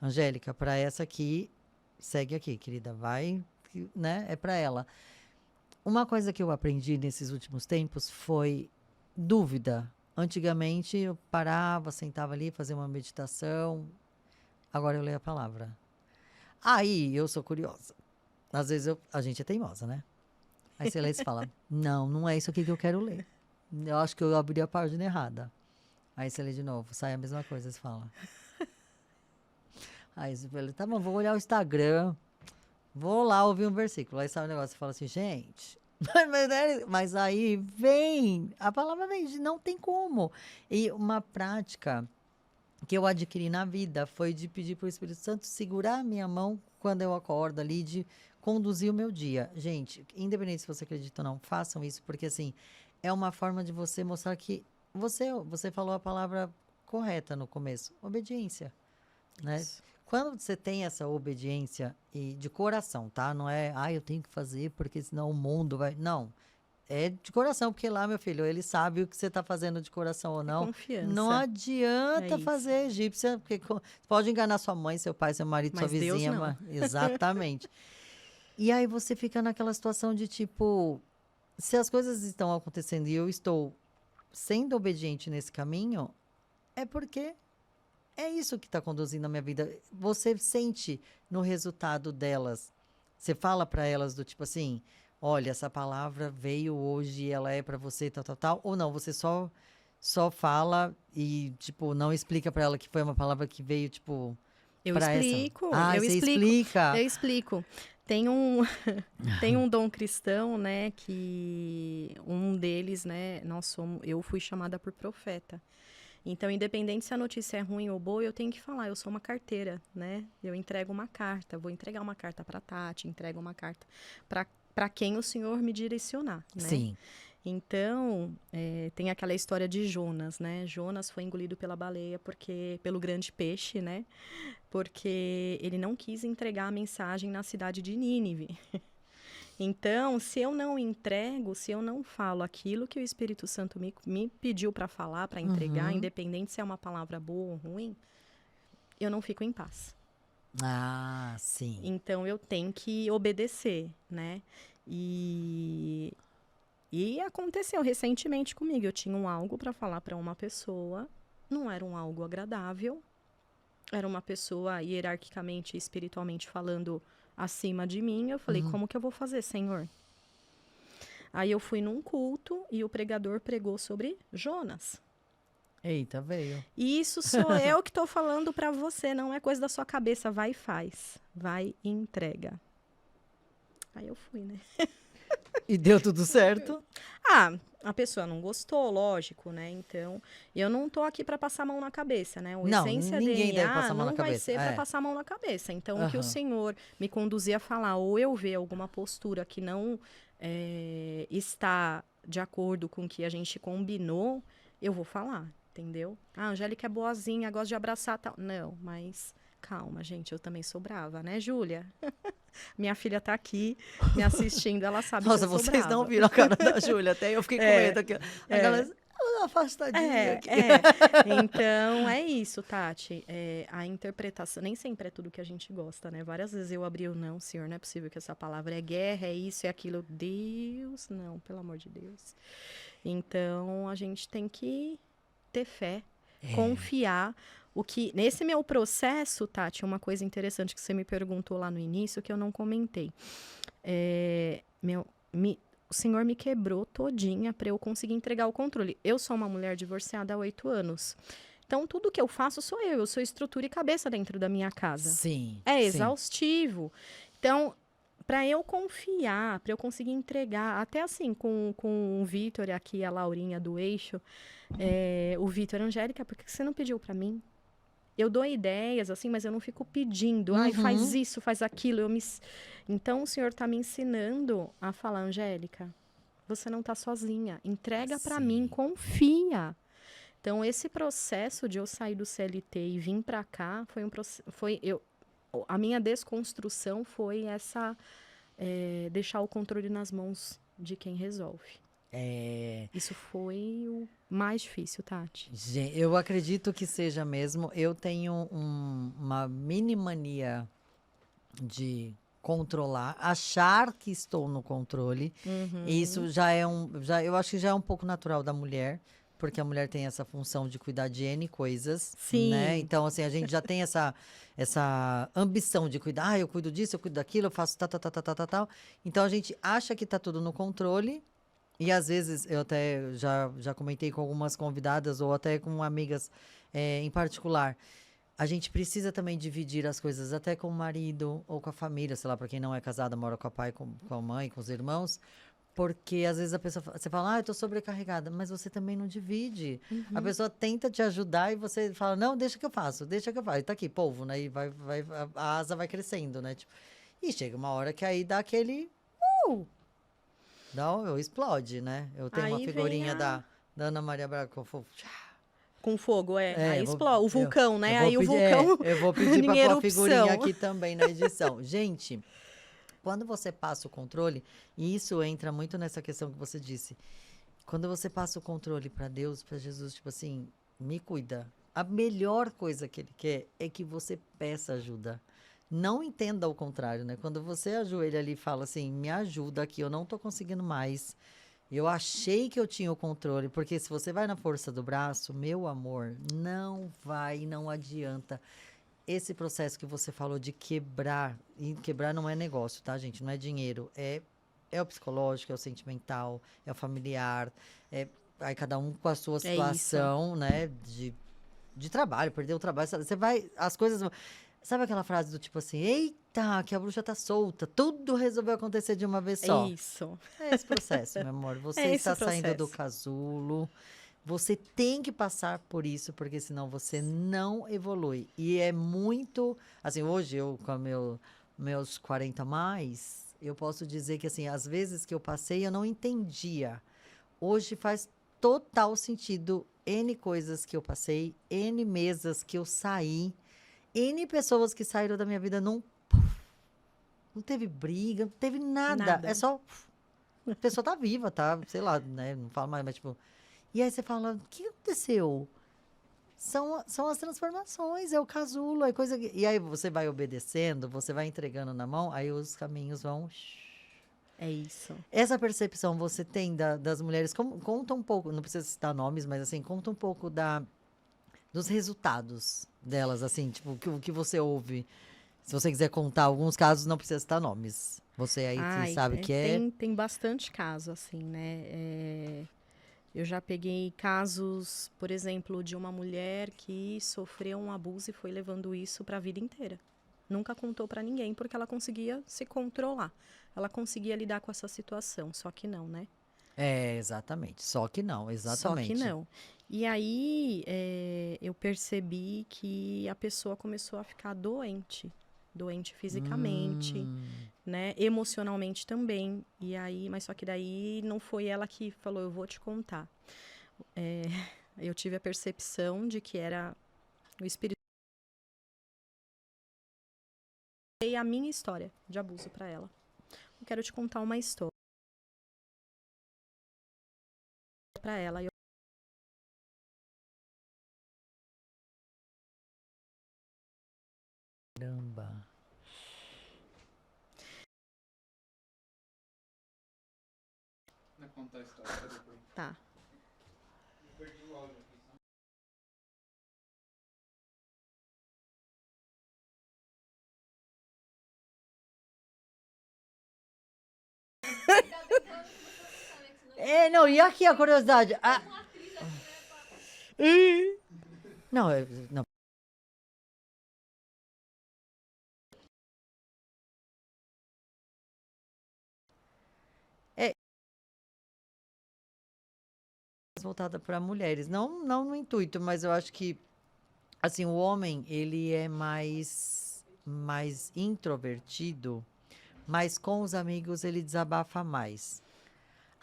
Angélica, para essa aqui, segue aqui, querida, vai, né? É para ela. Uma coisa que eu aprendi nesses últimos tempos foi dúvida. Antigamente eu parava, sentava ali, fazia uma meditação. Agora eu leio a palavra. Aí eu sou curiosa. Às vezes a gente é teimosa, né? Aí você lê e fala, não é isso aqui que eu quero ler. Eu acho que eu abri a página errada. Aí você lê de novo, sai a mesma coisa, você fala. Aí você fala, tá bom, vou olhar o Instagram, vou lá ouvir um versículo. Aí sai o negócio, você fala assim, gente... Mas aí vem, a palavra vem, não tem como. E uma prática que eu adquiri na vida foi de pedir para o Espírito Santo segurar a minha mão quando eu acordo ali, de conduzir o meu dia. Gente, independente se você acredita ou não, façam isso, porque assim, é uma forma de você mostrar que você falou a palavra correta no começo, obediência, né? Isso. Quando você tem essa obediência e de coração, tá? Não é, eu tenho que fazer porque senão o mundo vai... Não, é de coração, porque lá, meu filho, ele sabe o que você está fazendo de coração ou não. Confiança. Não adianta É fazer egípcia, porque pode enganar sua mãe, seu pai, seu marido, Mas sua Deus vizinha. não. Exatamente. E aí você fica naquela situação de tipo, se as coisas estão acontecendo e eu estou sendo obediente nesse caminho, é porque é isso que está conduzindo a minha vida. Você sente no resultado delas. Você fala para elas do tipo assim, olha, essa palavra veio hoje e ela é para você, tal, tal, tal. Ou não, você só fala e, tipo, não explica para ela que foi uma palavra que veio, tipo, Eu para essa. explico, Ah, eu você explico, explica. eu explico. Tem um, tem um dom cristão, né, que um deles, né, eu fui chamada por profeta. Então, independente se a notícia é ruim ou boa, eu tenho que falar, eu sou uma carteira, né? Eu entrego uma carta, vou entregar uma carta para Tati, entrego uma carta para quem o Senhor me direcionar, né? Sim. Então, tem aquela história de Jonas, né? Jonas foi engolido pela baleia pelo grande peixe, né? Porque ele não quis entregar a mensagem na cidade de Nínive. Então, se eu não entrego, se eu não falo aquilo que o Espírito Santo me pediu para falar, para entregar, independente se é uma palavra boa ou ruim, eu não fico em paz. Ah, sim. Então, eu tenho que obedecer, né? E aconteceu recentemente comigo. Eu tinha um algo para falar para uma pessoa, não era um algo agradável, era uma pessoa hierarquicamente, espiritualmente falando acima de mim. Eu falei, como que eu vou fazer, Senhor? Aí eu fui num culto e o pregador pregou sobre Jonas. Eita, veio. E isso sou eu que estou falando para você, não é coisa da sua cabeça. Vai e faz, vai e entrega. Aí eu fui, né? E deu tudo certo? A pessoa não gostou, lógico, né? Então, eu não tô aqui para passar a mão na cabeça, né? O Não, Essência ninguém deve DNA passar a mão na não vai cabeça. ser para passar a mão na cabeça. Então, o que o Senhor me conduzir a falar, ou eu ver alguma postura que não está de acordo com o que a gente combinou, eu vou falar, entendeu? A Angélica é boazinha, gosta de abraçar, tal. Não, mas calma, gente, eu também sou brava, né, Júlia? Minha filha tá aqui me assistindo, ela sabe Nossa, que eu sou vocês brava. não viram a cara da Júlia, até eu fiquei com medo aqui. A galera afastadinha aqui. Então, é isso, Tati. A interpretação, nem sempre é tudo que a gente gosta, né? Várias vezes eu abri o não, Senhor, não é possível que essa palavra é guerra, é isso, é aquilo. Deus, não, pelo amor de Deus. Então, a gente tem que ter fé, confiar. Nesse meu processo, Tati, uma coisa interessante que você me perguntou lá no início, que eu não comentei. o Senhor me quebrou todinha para eu conseguir entregar o controle. Eu sou uma mulher divorciada há 8 anos. Então, tudo que eu faço sou eu sou estrutura e cabeça dentro da minha casa. Sim, É sim. exaustivo. Então, para eu confiar, para eu conseguir entregar, até assim, com o Vitor aqui, a Laurinha do Eixo, o Vitor, Angélica, por que você não pediu para mim? Eu dou ideias, assim, mas eu não fico pedindo. Ai, faz Uhum. isso, faz aquilo. Então, o Senhor está me ensinando a falar, Angélica, você não está sozinha. Entrega para mim, Sim. confia. Então, esse processo de eu sair do CLT e vir para cá foi um processo. A minha desconstrução foi deixar o controle nas mãos de quem resolve. É, Isso foi o mais difícil, Tati. eu acredito que seja mesmo. Eu tenho uma mini mania de controlar, achar que estou no controle. E isso Uhum. já é eu acho que já é um pouco natural da mulher, porque a mulher tem essa função de cuidar de N coisas, né? Sim. Então, assim, a gente já tem essa ambição de cuidar, eu cuido disso, eu cuido daquilo, eu faço tal, tal, tal, tal, tal, tal, tal. Então, a gente acha que tá tudo no controle. E às vezes eu até já comentei com algumas convidadas ou até com amigas em particular. A gente precisa também dividir as coisas até com o marido ou com a família, sei lá, para quem não é casada, mora com o pai, com a mãe, com os irmãos, porque às vezes a pessoa, você fala, eu tô sobrecarregada, mas você também não divide. A Uhum. pessoa tenta te ajudar e você fala, não, deixa que eu faço, deixa que eu faço. E tá aqui, polvo, né? E a asa vai crescendo, né? Tipo, e chega uma hora que aí dá aquele, não, explode, né? Eu tenho uma Aí vem figurinha da Ana Maria Braga que eu vou, com fogo, Aí eu vou, explode. O eu, vulcão, eu né? vou Aí o pedir, vulcão eu vou pedir em para pôr a figurinha erupção. aqui também na edição. Gente, quando você passa o controle, e isso entra muito nessa questão que você disse, quando você passa o controle para Deus, para Jesus, tipo assim, me cuida. A melhor coisa que ele quer é que você peça ajuda. Não entenda o contrário, né? Quando você ajoelha ali e fala assim, me ajuda aqui, eu não tô conseguindo mais. Eu achei que eu tinha o controle, porque se você vai na força do braço, meu amor, não vai, não adianta. Esse processo que você falou de quebrar, e quebrar não é negócio, tá, gente? Não é dinheiro, é o psicológico, é o sentimental, é o familiar, aí cada um com a sua É isso. situação, né, de trabalho, perdeu o trabalho, você vai, as coisas, sabe aquela frase do tipo assim, eita, que a bruxa tá solta, tudo resolveu acontecer de uma vez É só. isso. É esse processo, meu amor. Você É esse está saindo do processo. casulo. Você tem que passar por isso, porque senão você não evolui. E é muito. Assim, hoje eu, com meus 40 mais, eu posso dizer que, assim, às vezes que eu passei, eu não entendia. Hoje faz total sentido N coisas que eu passei, N mesas que eu saí, N pessoas que saíram da minha vida, não teve briga, não teve nada. É Nada. só. A pessoa tá viva, tá? Sei lá, né? Não fala mais, mas tipo. E aí você fala, o que aconteceu? São as transformações, é o casulo, é coisa. E aí você vai obedecendo, você vai entregando na mão, aí os caminhos vão. É isso. Essa percepção você tem das mulheres, conta um pouco, não precisa citar nomes, mas assim, conta um pouco dos resultados delas, assim, tipo, o que você ouve. Se você quiser contar alguns casos, não precisa citar nomes. Você aí que Ai, sabe que é. tem bastante caso, assim, né? Eu já peguei casos, por exemplo, de uma mulher que sofreu um abuso e foi levando isso para a vida inteira. Nunca contou para ninguém porque ela conseguia se controlar. Ela conseguia lidar com essa situação, só que não, né? É, exatamente. Só que não, Só que exatamente. não. E aí eu percebi que a pessoa começou a ficar doente, doente fisicamente, Hum. né? Emocionalmente também. E aí, mas só que daí não foi ela que falou, eu vou te contar. É, eu tive a percepção de que era o espírito e a minha história de abuso para ela. Eu quero te contar uma história para ela. Caramba. Tá. Não, e aqui a curiosidade? Não, não. É voltada para mulheres. Não no intuito, mas eu acho que, assim, o homem, ele é mais introvertido, mas com os amigos ele desabafa mais.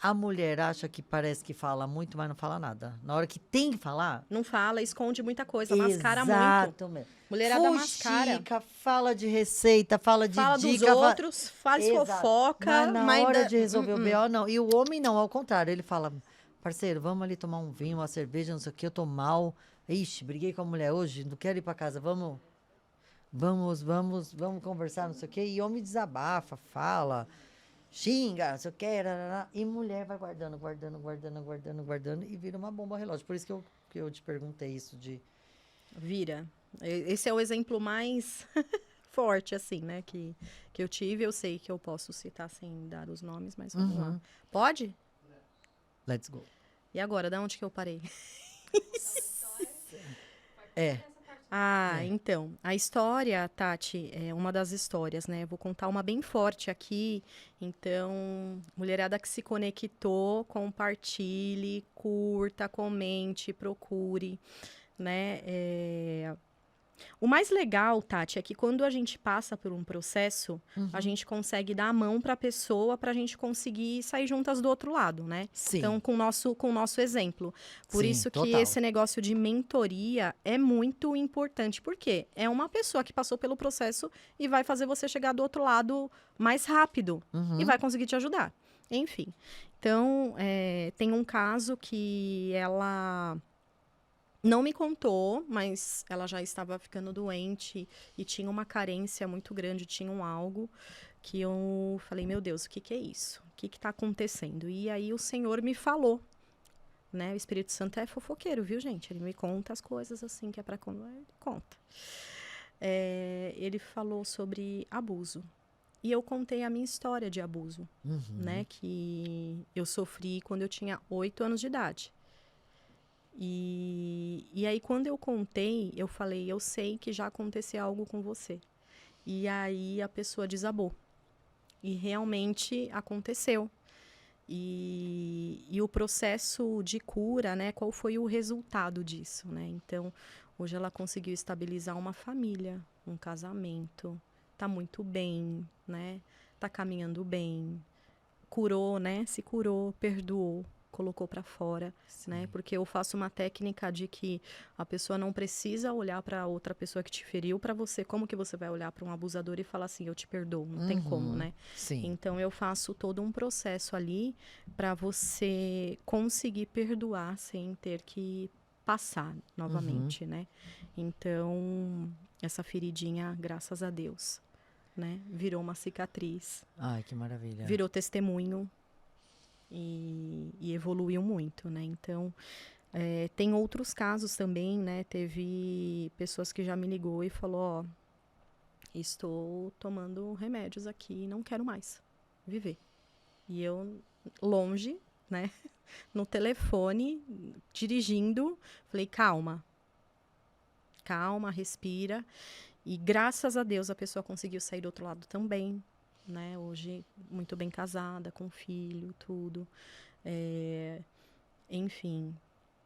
A mulher acha que parece que fala muito, mas não fala nada. Na hora que tem que falar, Não fala, esconde muita coisa, mascara muito. exato mesmo. Mulherada mascara. Fuxica, fala de receita, fala de Fala dos dica, outros, faz exato. Mas fofoca, na mas hora ainda. de resolver o BO, não. E o homem não, ao contrário. Ele fala, parceiro, vamos ali tomar um vinho, uma cerveja, não sei o que, eu tô mal. Ixi, briguei com a mulher hoje, não quero ir pra casa, vamos conversar, não sei o que. E homem desabafa, fala, xinga, não sei o que, e mulher vai guardando, e vira uma bomba relógio. Por isso que eu te perguntei isso de... Vira. Esse é o exemplo mais forte, assim, né? Que eu tive. Eu sei que eu posso citar sem dar os nomes, mas vamos lá. Pode? Let's go. E agora, da onde que eu parei? É. Então, a história, Tati, é uma das histórias, né? Vou contar uma bem forte aqui. Então, mulherada que se conectou, compartilhe, curta, comente, procure, né? O mais legal, Tati, é que quando a gente passa por um processo, a gente consegue dar a mão para a pessoa para a gente conseguir sair juntas do outro lado, né? Sim. Então, com o nosso exemplo. Por Sim, isso que total. esse negócio de mentoria é muito importante. Por quê? É uma pessoa que passou pelo processo e vai fazer você chegar do outro lado mais rápido e vai conseguir te ajudar. Enfim. Então, tem um caso que ela não me contou, mas ela já estava ficando doente e tinha uma carência muito grande, tinha um algo que eu falei, meu Deus, o que é isso? O que está acontecendo? E aí o Senhor me falou, né? O Espírito Santo é fofoqueiro, viu, gente? Ele me conta as coisas assim que é para conta. Ele falou sobre abuso. E eu contei a minha história de abuso, né? Que eu sofri quando eu tinha 8 anos de idade. E aí, quando eu contei, eu falei, eu sei que já aconteceu algo com você. E aí, a pessoa desabou. E realmente aconteceu. E o processo de cura, né? Qual foi o resultado disso, né? Então, hoje ela conseguiu estabilizar uma família, um casamento. Tá muito bem, né? Tá caminhando bem. Curou, né? Se curou, perdoou, colocou para fora, né? Porque eu faço uma técnica de que a pessoa não precisa olhar para outra pessoa que te feriu para você. Como que você vai olhar para um abusador e falar assim, eu te perdoo? Não tem como, né? Sim. Então eu faço todo um processo ali para você conseguir perdoar sem ter que passar novamente, né? Então essa feridinha, graças a Deus, né? Virou uma cicatriz. Ai, que maravilha. Virou testemunho e evoluiu muito, né? Então, tem outros casos também, né? Teve pessoas que já me ligou e falou, ó, estou tomando remédios aqui e não quero mais viver. E eu, longe, né? No telefone, dirigindo, falei, calma, respira. E graças a Deus a pessoa conseguiu sair do outro lado também, né? Hoje, muito bem casada, com filho, tudo. Enfim,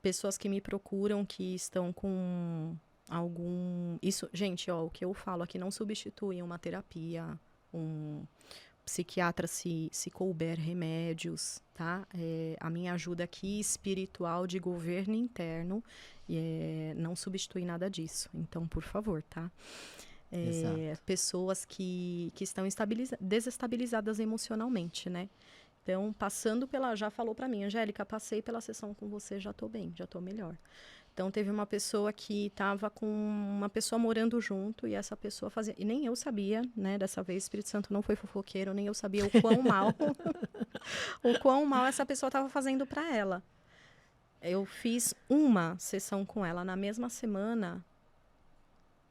pessoas que me procuram que estão com algum... Isso, gente, ó, o que eu falo aqui não substitui uma terapia, um psiquiatra se couber remédios, tá? A minha ajuda aqui espiritual de governo interno não substitui nada disso. Então, por favor, tá? Pessoas que estão desestabilizadas emocionalmente, né? Então, já falou para mim, Angélica, passei pela sessão com você, já tô bem, já tô melhor. Então, teve uma pessoa que estava com uma pessoa morando junto e essa pessoa fazia... E nem eu sabia, né? Dessa vez, o Espírito Santo não foi fofoqueiro, nem eu sabia o quão mal... o quão mal essa pessoa estava fazendo para ela. Eu fiz uma sessão com ela. Na mesma semana,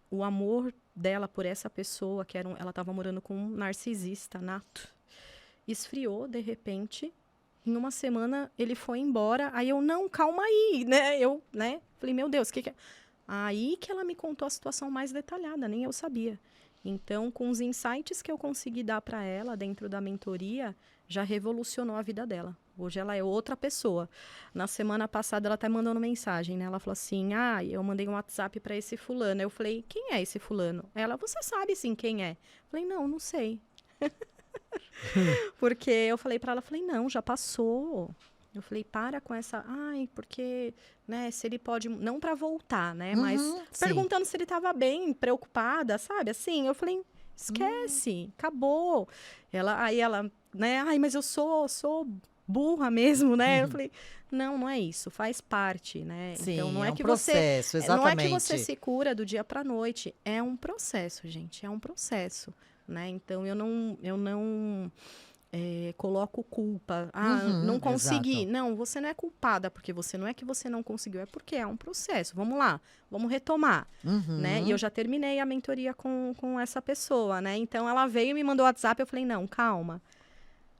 o amor dela por essa pessoa, ela estava morando com um narcisista nato, esfriou de repente Em uma semana, ele foi embora. Aí eu, não, calma aí, né? Eu, né? Falei, meu Deus, o que que é? Aí que ela me contou a situação mais detalhada, nem eu sabia. Então, com os insights que eu consegui dar para ela dentro da mentoria, já revolucionou a vida dela. Hoje ela é outra pessoa. Na semana passada, ela até mandando mensagem, né? Ela falou assim, eu mandei um WhatsApp para esse fulano. Eu falei, quem é esse fulano? Ela, você sabe sim quem é. Eu falei, não, não sei. Porque eu falei para ela, falei, não, já passou. Eu falei, para com essa, porque, né, se ele pode, não para voltar, né, mas sim. perguntando se ele estava bem, preocupada, sabe, assim, eu falei, esquece, acabou. Aí ela, né, mas eu sou burra mesmo, né, eu falei, não é isso, faz parte, né, Sim, então não é é um que processo, você, não é que você exatamente. se cura do dia para noite, é um processo, gente, é um processo, né, então eu não coloco culpa. Não consegui. Exato. Não, você não é culpada, porque você não é que você não conseguiu, é porque é um processo. Vamos lá, vamos retomar. Né? E eu já terminei a mentoria com essa pessoa, né? Então ela veio e me mandou WhatsApp, eu falei, não, calma.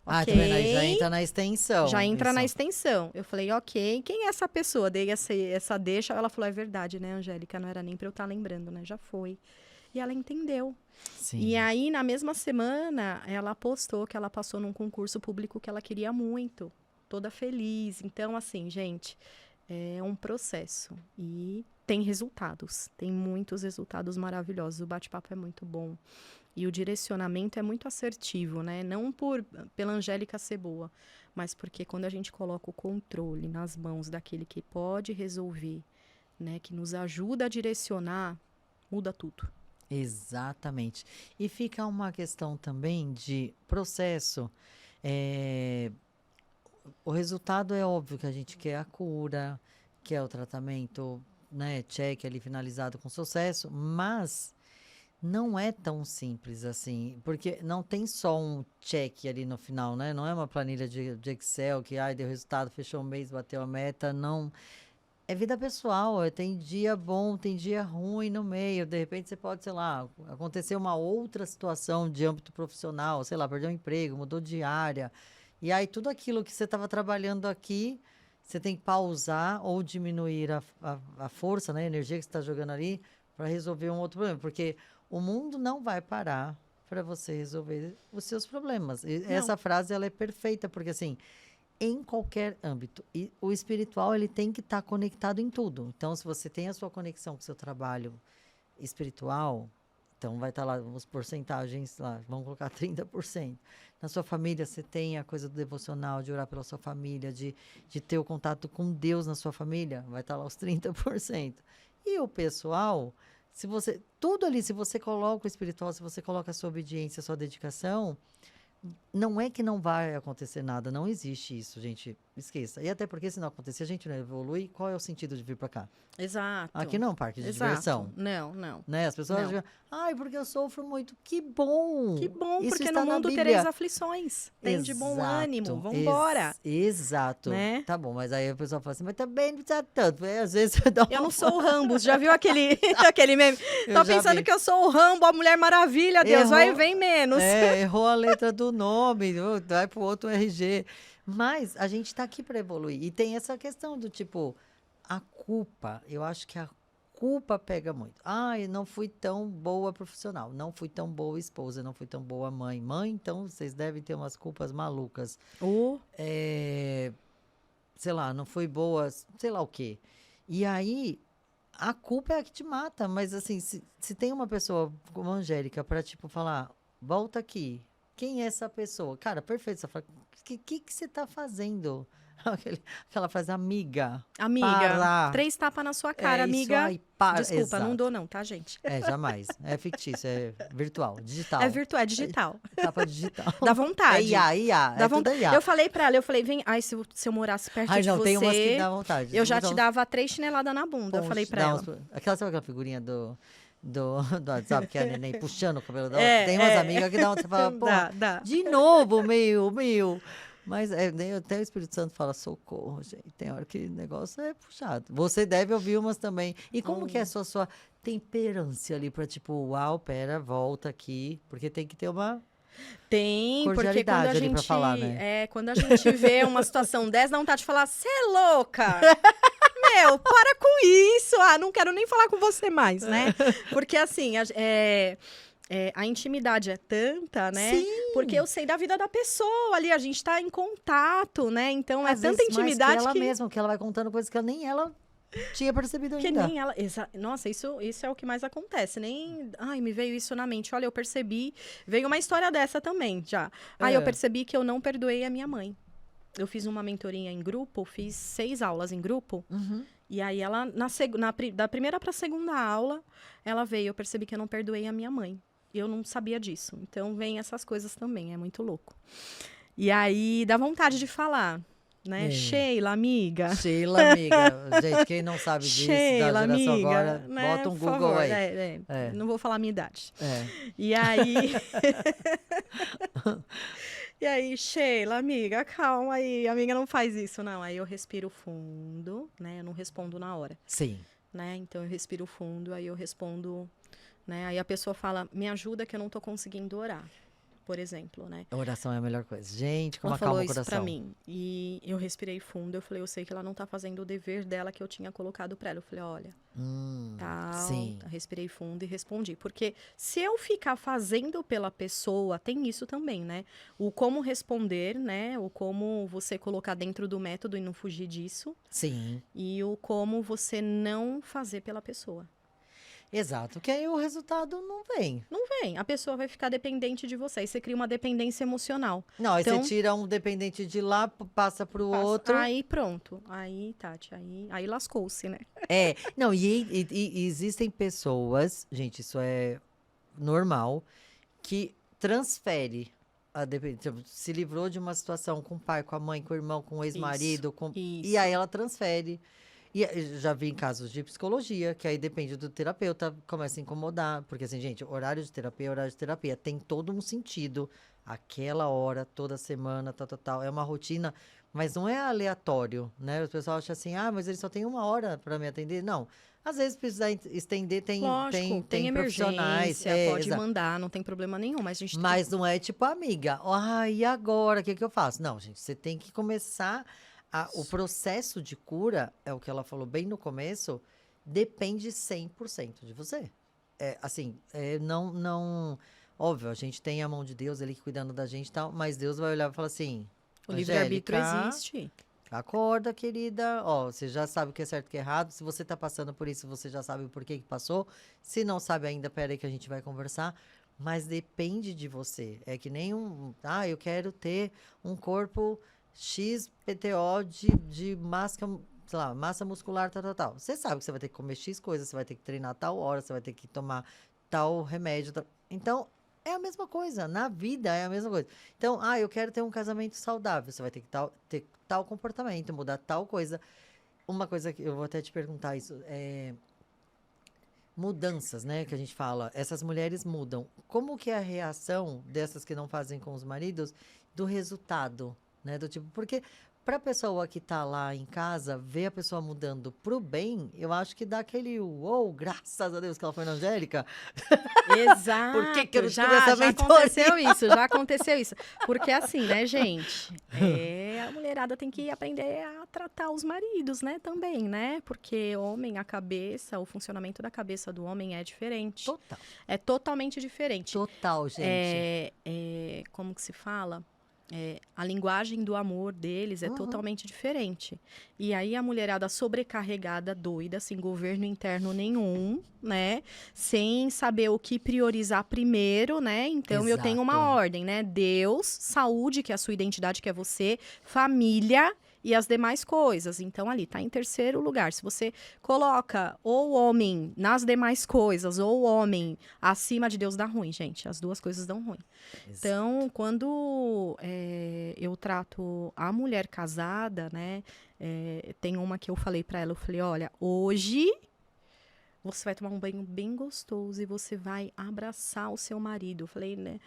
Ah, tá vendo aí? Já Ok. entra na Já extensão, entra na isso. extensão. Eu falei, ok, quem é essa pessoa? Dei essa deixa. Ela falou, é verdade, né, Angélica? Não era nem pra eu estar lembrando, né? Já foi. E ela entendeu. E Sim. aí, na mesma semana, ela postou que ela passou num concurso público que ela queria muito, toda feliz. Então, assim, gente, é um processo e tem resultados, tem muitos resultados maravilhosos. O bate-papo é muito bom e o direcionamento é muito assertivo, né? Não pela Angélica ser boa, mas porque quando a gente coloca o controle nas mãos daquele que pode resolver, né, que nos ajuda a direcionar, muda tudo. Exatamente. E fica uma questão também de processo. É, o resultado é óbvio que a gente quer a cura, quer o tratamento, né, check ali finalizado com sucesso, mas não é tão simples assim, porque não tem só um check ali no final, né? Não é uma planilha de Excel que, deu resultado, fechou o mês, bateu a meta, não. É vida pessoal, tem dia bom, tem dia ruim no meio. De repente você pode, sei lá, acontecer uma outra situação de âmbito profissional, sei lá, perdeu o emprego, mudou de área. E aí tudo aquilo que você estava trabalhando aqui, você tem que pausar ou diminuir a força, né, a energia que você está jogando ali para resolver um outro problema. Porque o mundo não vai parar para você resolver os seus problemas. E Não. essa frase ela é perfeita, porque assim em qualquer âmbito. E o espiritual, ele tem que estar conectado em tudo. Então, se você tem a sua conexão com o seu trabalho espiritual, então vai estar lá as porcentagens, lá, vamos colocar 30%. Na sua família, você tem a coisa do devocional, de orar pela sua família, de ter o contato com Deus na sua família, vai estar lá os 30%. E o pessoal, se você, tudo ali, se você coloca o espiritual, se você coloca a sua obediência, a sua dedicação, não é que não vai acontecer nada, não existe isso, gente. Esqueça. E até porque se não acontecer, a gente não evolui, qual é o sentido de vir para cá? Exato. Aqui não é um parque de Exato. diversão. Não. Né? As pessoas Não. dizem, porque eu sofro muito. Que bom! Que bom, Isso porque está no na mundo Bíblia. tereis aflições. Tem de bom Exato, ânimo, vambora. Exato. Né? Tá bom, mas aí o pessoal fala assim, mas também não precisa tanto. Às vezes você dá Eu uma não sou o Rambo, já viu aquele meme? Eu Tô já pensando vi. que eu sou o Rambo, a Mulher Maravilha, Deus, vai e Errou. vem menos. Errou a letra do nome, vai pro outro RG. Mas a gente tá aqui para evoluir. E tem essa questão do tipo, a culpa. Eu acho que a culpa pega muito. Eu não fui tão boa profissional, não fui tão boa esposa, não fui tão boa mãe. Mãe, então vocês devem ter umas culpas malucas. Sei lá, não fui boa, sei lá o quê. E aí, a culpa é a que te mata. Mas assim, se tem uma pessoa como a Angélica para tipo falar, volta aqui. Quem é essa pessoa? Cara, perfeito. Você fala, o que você tá fazendo? Aquela frase, amiga. Amiga, Para. 3 tapas na sua cara, É isso amiga. aí, para. Desculpa, não Exato. dou não, tá, gente? Jamais. É fictício, é virtual, digital. É virtual, é digital. Tapa digital. Dá vontade. É IA. Dá É tudo IA. Eu falei pra ela, vem, se eu morasse perto de não, você, tem umas que dá vontade. eu já te dava 3 chineladas na bunda, eu falei pra ela. Sabe aquela figurinha do WhatsApp que é a neném puxando o cabelo dela? É, Tem umas é. amigas que dá você fala, pô, Dá. de novo, meu. Mas até o Espírito Santo fala, socorro, gente. Tem hora que o negócio é puxado. Você deve ouvir umas também. E como que é a sua temperância ali pra tipo, uau, pera, volta aqui. Porque tem que ter uma... Tem, porque quando cordialidade a ali pra gente, falar, né? quando a gente vê uma situação dessa, dá vontade de falar, você é louca? Meu, para com isso. Ah, não quero nem falar com você mais, né? Porque assim, a intimidade é tanta, né? Sim, Porque eu sei da vida da pessoa ali, a gente tá em contato, né? Então é às tanta vezes mais que intimidade ela que mesma, que ela vai contando coisas que nem ela tinha percebido que ainda. nem ela. Nossa, isso é o que mais acontece. Nem. Ai, me veio isso na mente. Olha, eu percebi. Veio uma história dessa também já. Aí eu É. percebi que eu não perdoei a minha mãe. Eu fiz uma mentoria em grupo, fiz 6 aulas em grupo. Uhum. E aí ela, da primeira para a segunda aula, ela veio. Eu percebi que eu não perdoei a minha mãe. Eu não sabia disso. Então vem essas coisas também, é muito louco. E aí dá vontade de falar, né? É. Sheila, amiga. Sheila, amiga. Gente, quem não sabe disso, da Sheila, geração amiga, agora, né? bota um Por Google favor, aí. É. não vou falar a minha idade. É. E aí, e aí, Sheila, amiga, calma aí, amiga, não faz isso, não. Aí eu respiro fundo, né? Eu não respondo na hora, Sim. né? Então eu respiro fundo, aí eu respondo, né? Aí a pessoa fala, me ajuda que eu não tô conseguindo orar, por exemplo, né? A oração é a melhor coisa. Gente, como Ela acalma falou o isso pra coração. mim. E eu respirei fundo, eu falei, eu sei que ela não tá fazendo o dever dela que eu tinha colocado pra ela. Eu falei, olha, tal, Sim. respirei fundo e respondi. Porque se eu ficar fazendo pela pessoa, tem isso também, né? O como responder, né? O como você colocar dentro do método e não fugir disso. Sim. E o como você não fazer pela pessoa. Exato. Que aí o resultado não vem. Não vem, a pessoa vai ficar dependente de você. Aí você cria uma dependência emocional. Não, aí você Então, tira um dependente de lá, passa pro outro. aí pronto. Aí, Tati, aí lascou-se, né? É, não, e existem pessoas, gente, isso é normal, que transfere a dependência, se livrou de uma situação com o pai, com a mãe, com o irmão, com o ex-marido, e aí Isso. ela transfere. E já vi em casos de psicologia, que aí depende do terapeuta, começa a incomodar, porque assim, gente, horário de terapia, tem todo um sentido, aquela hora, toda semana, tal, tal, tal, é uma rotina, mas não é aleatório, né? O pessoal acha assim, ah, mas ele só tem uma hora para me atender. Não, às vezes precisa estender, Lógico, tem tem profissionais, emergência, pode exato. mandar, não tem problema nenhum, mas a gente tem. Mas não é tipo amiga, ah, e agora, o que que eu faço? Não, gente, você tem que começar o processo de cura, é o que ela falou bem no começo, depende 100% de você. É, assim, não, óbvio, a gente tem a mão de Deus, ele cuidando da gente e tal, mas Deus vai olhar e falar assim, O livre-arbítrio Angélica, existe. acorda, querida, ó, você já sabe o que é certo e o que é errado, se você tá passando por isso, você já sabe o porquê que passou, se não sabe ainda, pera aí que a gente vai conversar, mas depende de você, é que nem eu quero ter um corpo XPTO de massa, sei lá, massa muscular, tal, tal, tal. Você sabe que você vai ter que comer X coisas, você vai ter que treinar tal hora, você vai ter que tomar tal remédio. Então, é a mesma coisa. Na vida é a mesma coisa. Então, eu quero ter um casamento saudável. Você vai ter que ter tal comportamento, mudar tal coisa. Uma coisa que eu vou até te perguntar isso, mudanças, né, que a gente fala. Essas mulheres mudam. Como que é a reação dessas que não fazem com os maridos do resultado, né? Do tipo, porque pra pessoa que tá lá em casa, ver a pessoa mudando pro bem, eu acho que dá aquele uou, graças a Deus que ela foi na Angélica. Exato. Por que que eu não tive já essa aconteceu isso, já aconteceu isso. Porque assim, né, gente? A mulherada tem que aprender a tratar os maridos, né, também, né? Porque homem, a cabeça, o funcionamento da cabeça do homem é diferente. Total. É totalmente diferente. Total, gente. Como que se fala? A linguagem do amor deles é Uhum. totalmente diferente. E aí a mulherada sobrecarregada, doida, sem governo interno nenhum, né? Sem saber o que priorizar primeiro, né? Então eu tenho uma Exato. ordem, né? Deus, saúde, que é a sua identidade, que é você, família e as demais coisas. Então ali tá em terceiro lugar. Se você coloca ou o homem nas demais coisas ou o homem acima de Deus, dá ruim, gente. As duas coisas dão ruim. Então, quando eu trato a mulher casada, né? Tem uma que eu falei pra ela, eu falei, olha, hoje você vai tomar um banho bem gostoso e você vai abraçar o seu marido. Eu falei, né?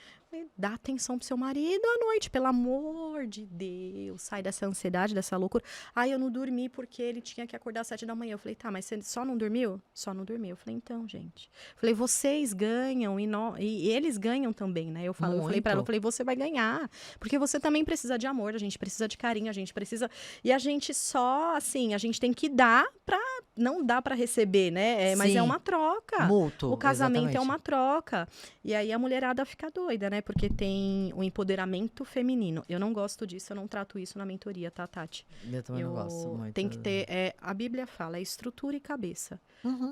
Dá atenção pro seu marido à noite, pelo amor de Deus. Sai dessa ansiedade, dessa loucura. Eu não dormi porque ele tinha que acordar às 7 da manhã. Eu falei, tá, mas você só não dormiu? Só não dormiu. Eu falei, então, gente. Eu falei, vocês ganham e eles ganham também, né? Eu falei pra ela, você vai ganhar. Porque você também precisa de amor, a gente precisa de carinho, a gente precisa... E a gente só, assim, a gente tem que dar pra... Não dá pra receber, né? Mas é uma troca. Mútuo, O casamento exatamente. é uma troca. E aí a mulherada fica doida, né? Porque tem o empoderamento feminino. Eu não gosto disso, eu não trato isso na mentoria, tá, Tati? Eu também não gosto muito. Tem que ter... a Bíblia fala, é estrutura e cabeça.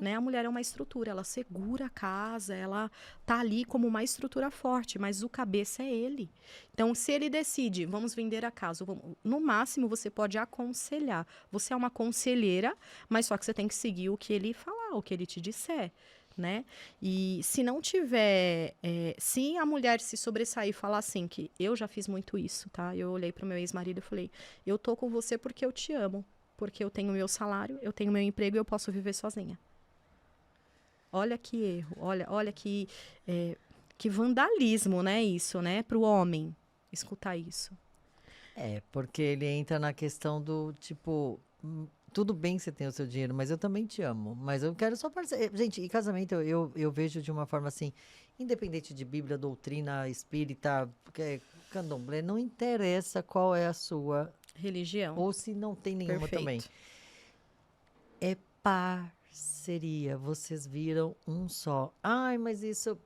Né? A mulher é uma estrutura, ela segura a casa, ela tá ali como uma estrutura forte, mas o cabeça é ele. Então, se ele decide, vamos vender a casa, no máximo você pode aconselhar. Você é uma conselheira, mas só que você tem que seguir o que ele falar, o que ele te disser, né? E se não tiver, se a mulher se sobressair e falar assim, que eu já fiz muito isso, tá? Eu olhei pro meu ex-marido e falei, eu tô com você porque eu te amo. Porque eu tenho meu salário, eu tenho meu emprego e eu posso viver sozinha. Olha que erro, olha que vandalismo, né, isso, né, pro homem escutar isso. Porque ele entra na questão do, tipo, tudo bem que você tem o seu dinheiro, mas eu também te amo, mas eu quero só parceiro. Gente, e casamento eu vejo de uma forma assim, independente de Bíblia, doutrina, espírita, candomblé, não interessa qual é a sua... Religião. Ou se não tem nenhuma também. É parceria. Vocês viram um só. Ai, mas isso...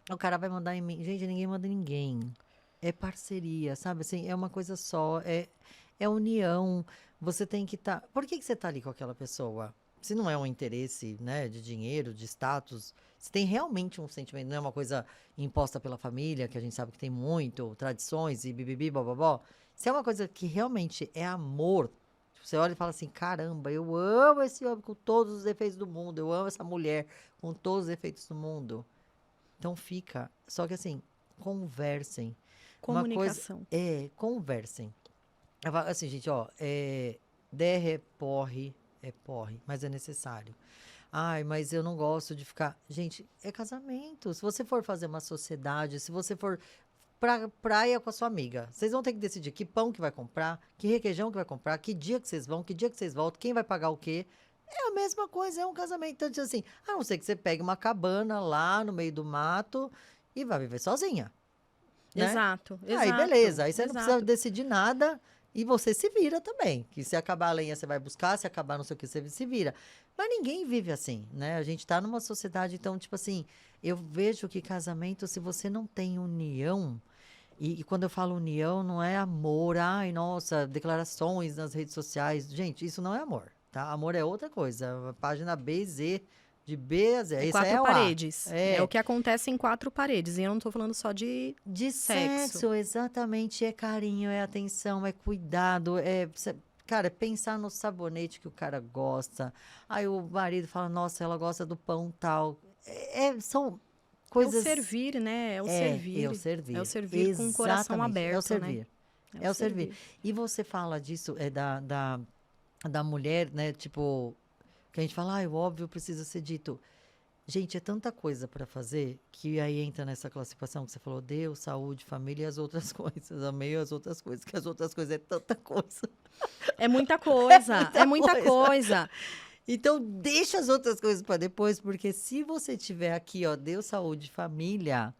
O cara vai mandar em mim. Gente, ninguém manda em ninguém. É parceria, sabe? Assim, é uma coisa só. É união. Você tem que estar... Por que você está ali com aquela pessoa? Se não é um interesse, né, de dinheiro, de status, se tem realmente um sentimento, não é uma coisa imposta pela família, que a gente sabe que tem muito, tradições e bibibi, bababó. Se é uma coisa que realmente é amor, você olha e fala assim, caramba, eu amo esse homem com todos os defeitos do mundo, eu amo essa mulher com todos os defeitos do mundo. Então fica, só que assim, conversem. Comunicação. Conversem. Assim, gente, ó, der é porre, mas é necessário. Ai, mas eu não gosto de ficar... Gente, é casamento. Se você for fazer uma sociedade, se você for pra praia com a sua amiga, vocês vão ter que decidir que pão que vai comprar, que requeijão que vai comprar, que dia que vocês vão, que dia que vocês voltam, quem vai pagar o quê. É a mesma coisa, é um casamento. Então, assim, a não ser que você pegue uma cabana lá no meio do mato e vá viver sozinha. Né? Exato. Aí, beleza. Aí você não precisa decidir nada e você se vira também. Que se acabar a lenha, você vai buscar, se acabar não sei o que, você se vira. Mas ninguém vive assim, né? A gente tá numa sociedade, então, tipo assim, eu vejo que casamento, se você não tem união, e quando eu falo união, não é amor, ai, nossa, declarações nas redes sociais. Gente, isso não é amor, tá? Amor é outra coisa. Página B e Z, de B a Z. Isso quatro paredes. É o que acontece em 4 paredes. E eu não tô falando só de sexo. Exatamente. É carinho, é atenção, é cuidado, cara, pensar no sabonete que o cara gosta. Aí o marido fala, nossa, ela gosta do pão tal. São coisas... É o servir, né? É o servir. É o servir. É o servir com o coração aberto, é o servir. Né? É o servir. E você fala disso, da mulher, né? Tipo, que a gente fala, o óbvio precisa ser dito. Gente, é tanta coisa para fazer que aí entra nessa classificação que você falou, Deus, saúde, família e as outras coisas. Amei as outras coisas, que as outras coisas é tanta coisa. É muita coisa, é muita coisa. Então, deixa as outras coisas para depois, porque se você tiver aqui, ó, Deus, saúde, família,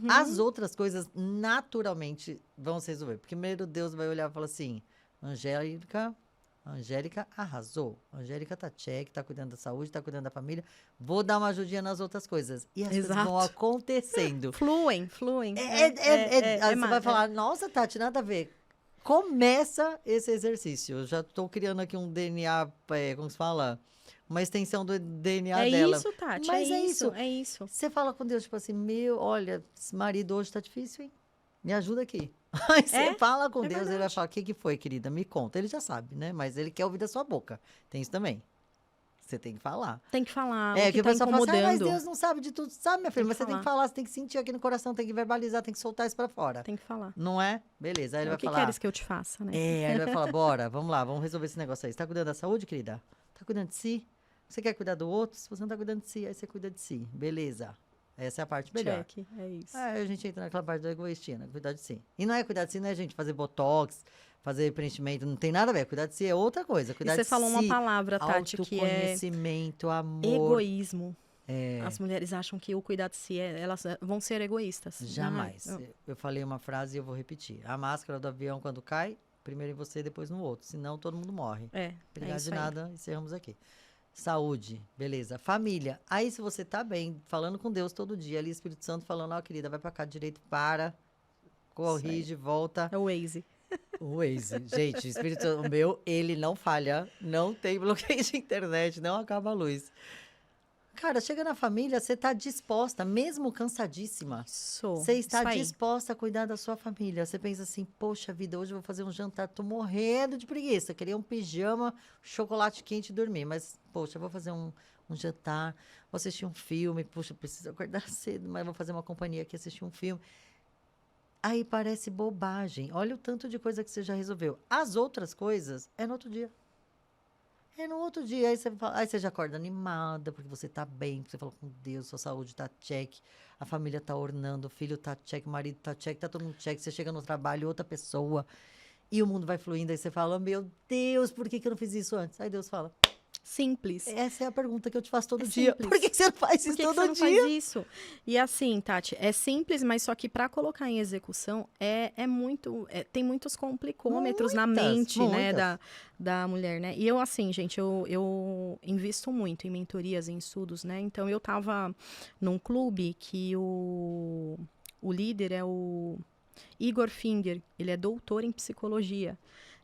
as outras coisas naturalmente vão se resolver. Porque primeiro Deus vai olhar e falar assim, Angélica arrasou. Angélica tá check, tá cuidando da saúde, tá cuidando da família. Vou dar uma ajudinha nas outras coisas. E as coisas vão acontecendo. Fluem. Aí você vai falar, nossa, Tati, nada a ver. Começa esse exercício. Eu já tô criando aqui um DNA, como se fala? Uma extensão do DNA dela. É isso, Tati. Mas é isso. Você fala com Deus, tipo assim, olha, esse marido hoje tá difícil, hein? Me ajuda aqui. Aí você fala com Deus, verdade. ele vai falar, o que foi, querida? Me conta. Ele já sabe, né? Mas ele quer ouvir da sua boca. Tem isso também. Você tem que falar. Tem que falar. É, o que tá pessoa fala assim, mas incomodando. Deus não sabe de tudo. Sabe, minha filha? Mas você tem que falar, você tem que sentir aqui no coração, tem que verbalizar, tem que soltar isso pra fora. Tem que falar. Não é? Beleza. Aí ele vai O que falar. queres que eu te faça, né? Aí ele vai falar, bora, vamos lá, vamos resolver esse negócio aí. Você tá cuidando da saúde, querida? Tá cuidando de si? Você quer cuidar do outro? Se você não tá cuidando de si, aí você cuida de si. Beleza. Essa é a parte melhor. Check, é isso. Aí a gente entra naquela parte da egoístia, né? Cuidar de si. E não é cuidar de si, não é, gente, fazer botox, fazer preenchimento, não tem nada a ver. Cuidar de si é outra coisa. E Cuidar você de falou uma si, palavra, Tati, que é autoconhecimento, amor. egoísmo. As mulheres acham que o cuidar de si, elas vão ser egoístas. Jamais. Não, Eu falei uma frase e eu vou repetir. A máscara do avião, quando cai, primeiro em você, depois no outro. Senão, todo mundo morre. é Obrigada isso de aí. nada, encerramos aqui. Saúde, beleza. Família. Aí, se você tá bem, falando com Deus todo dia, ali, Espírito Santo falando, ó, querida, vai pra cá direito, para, corrige, volta. É o Waze. O Waze. Gente, o Espírito Santo, o meu, ele não falha, não tem bloqueio de internet, não acaba a luz. Cara, chega na família, você tá disposta, mesmo cansadíssima. Você está Isso aí. disposta a cuidar da sua família. Você pensa assim, poxa vida, hoje eu vou fazer um jantar, tô morrendo de preguiça. Queria um pijama, chocolate quente e dormir. Mas, poxa, eu vou fazer um jantar, vou assistir um filme. Poxa, preciso acordar cedo, mas vou fazer uma companhia aqui, assistir um filme. Aí parece bobagem. Olha o tanto de coisa que você já resolveu. As outras coisas é no outro dia. É no outro dia. Aí você já acorda animada, porque você tá bem, porque você falou com Deus, sua saúde tá check, a família tá ornando, o filho tá check, o marido tá check, tá todo mundo check. Você chega no trabalho, outra pessoa, e o mundo vai fluindo. Aí você fala, meu Deus, por que que eu não fiz isso antes? Aí Deus fala, Simples. essa é a pergunta que eu te faço todo É dia. simples. Por que que você não faz Por isso que que todo você não dia? faz isso? E assim, Tati, é simples, mas só que para colocar em execução é muito. Tem muitos complicômetros na mente, né, muitas. da mulher, né? E eu, assim, gente, eu invisto muito em mentorias, em estudos, né? Então eu tava num clube que o líder é o Igor Finger, ele é doutor em psicologia.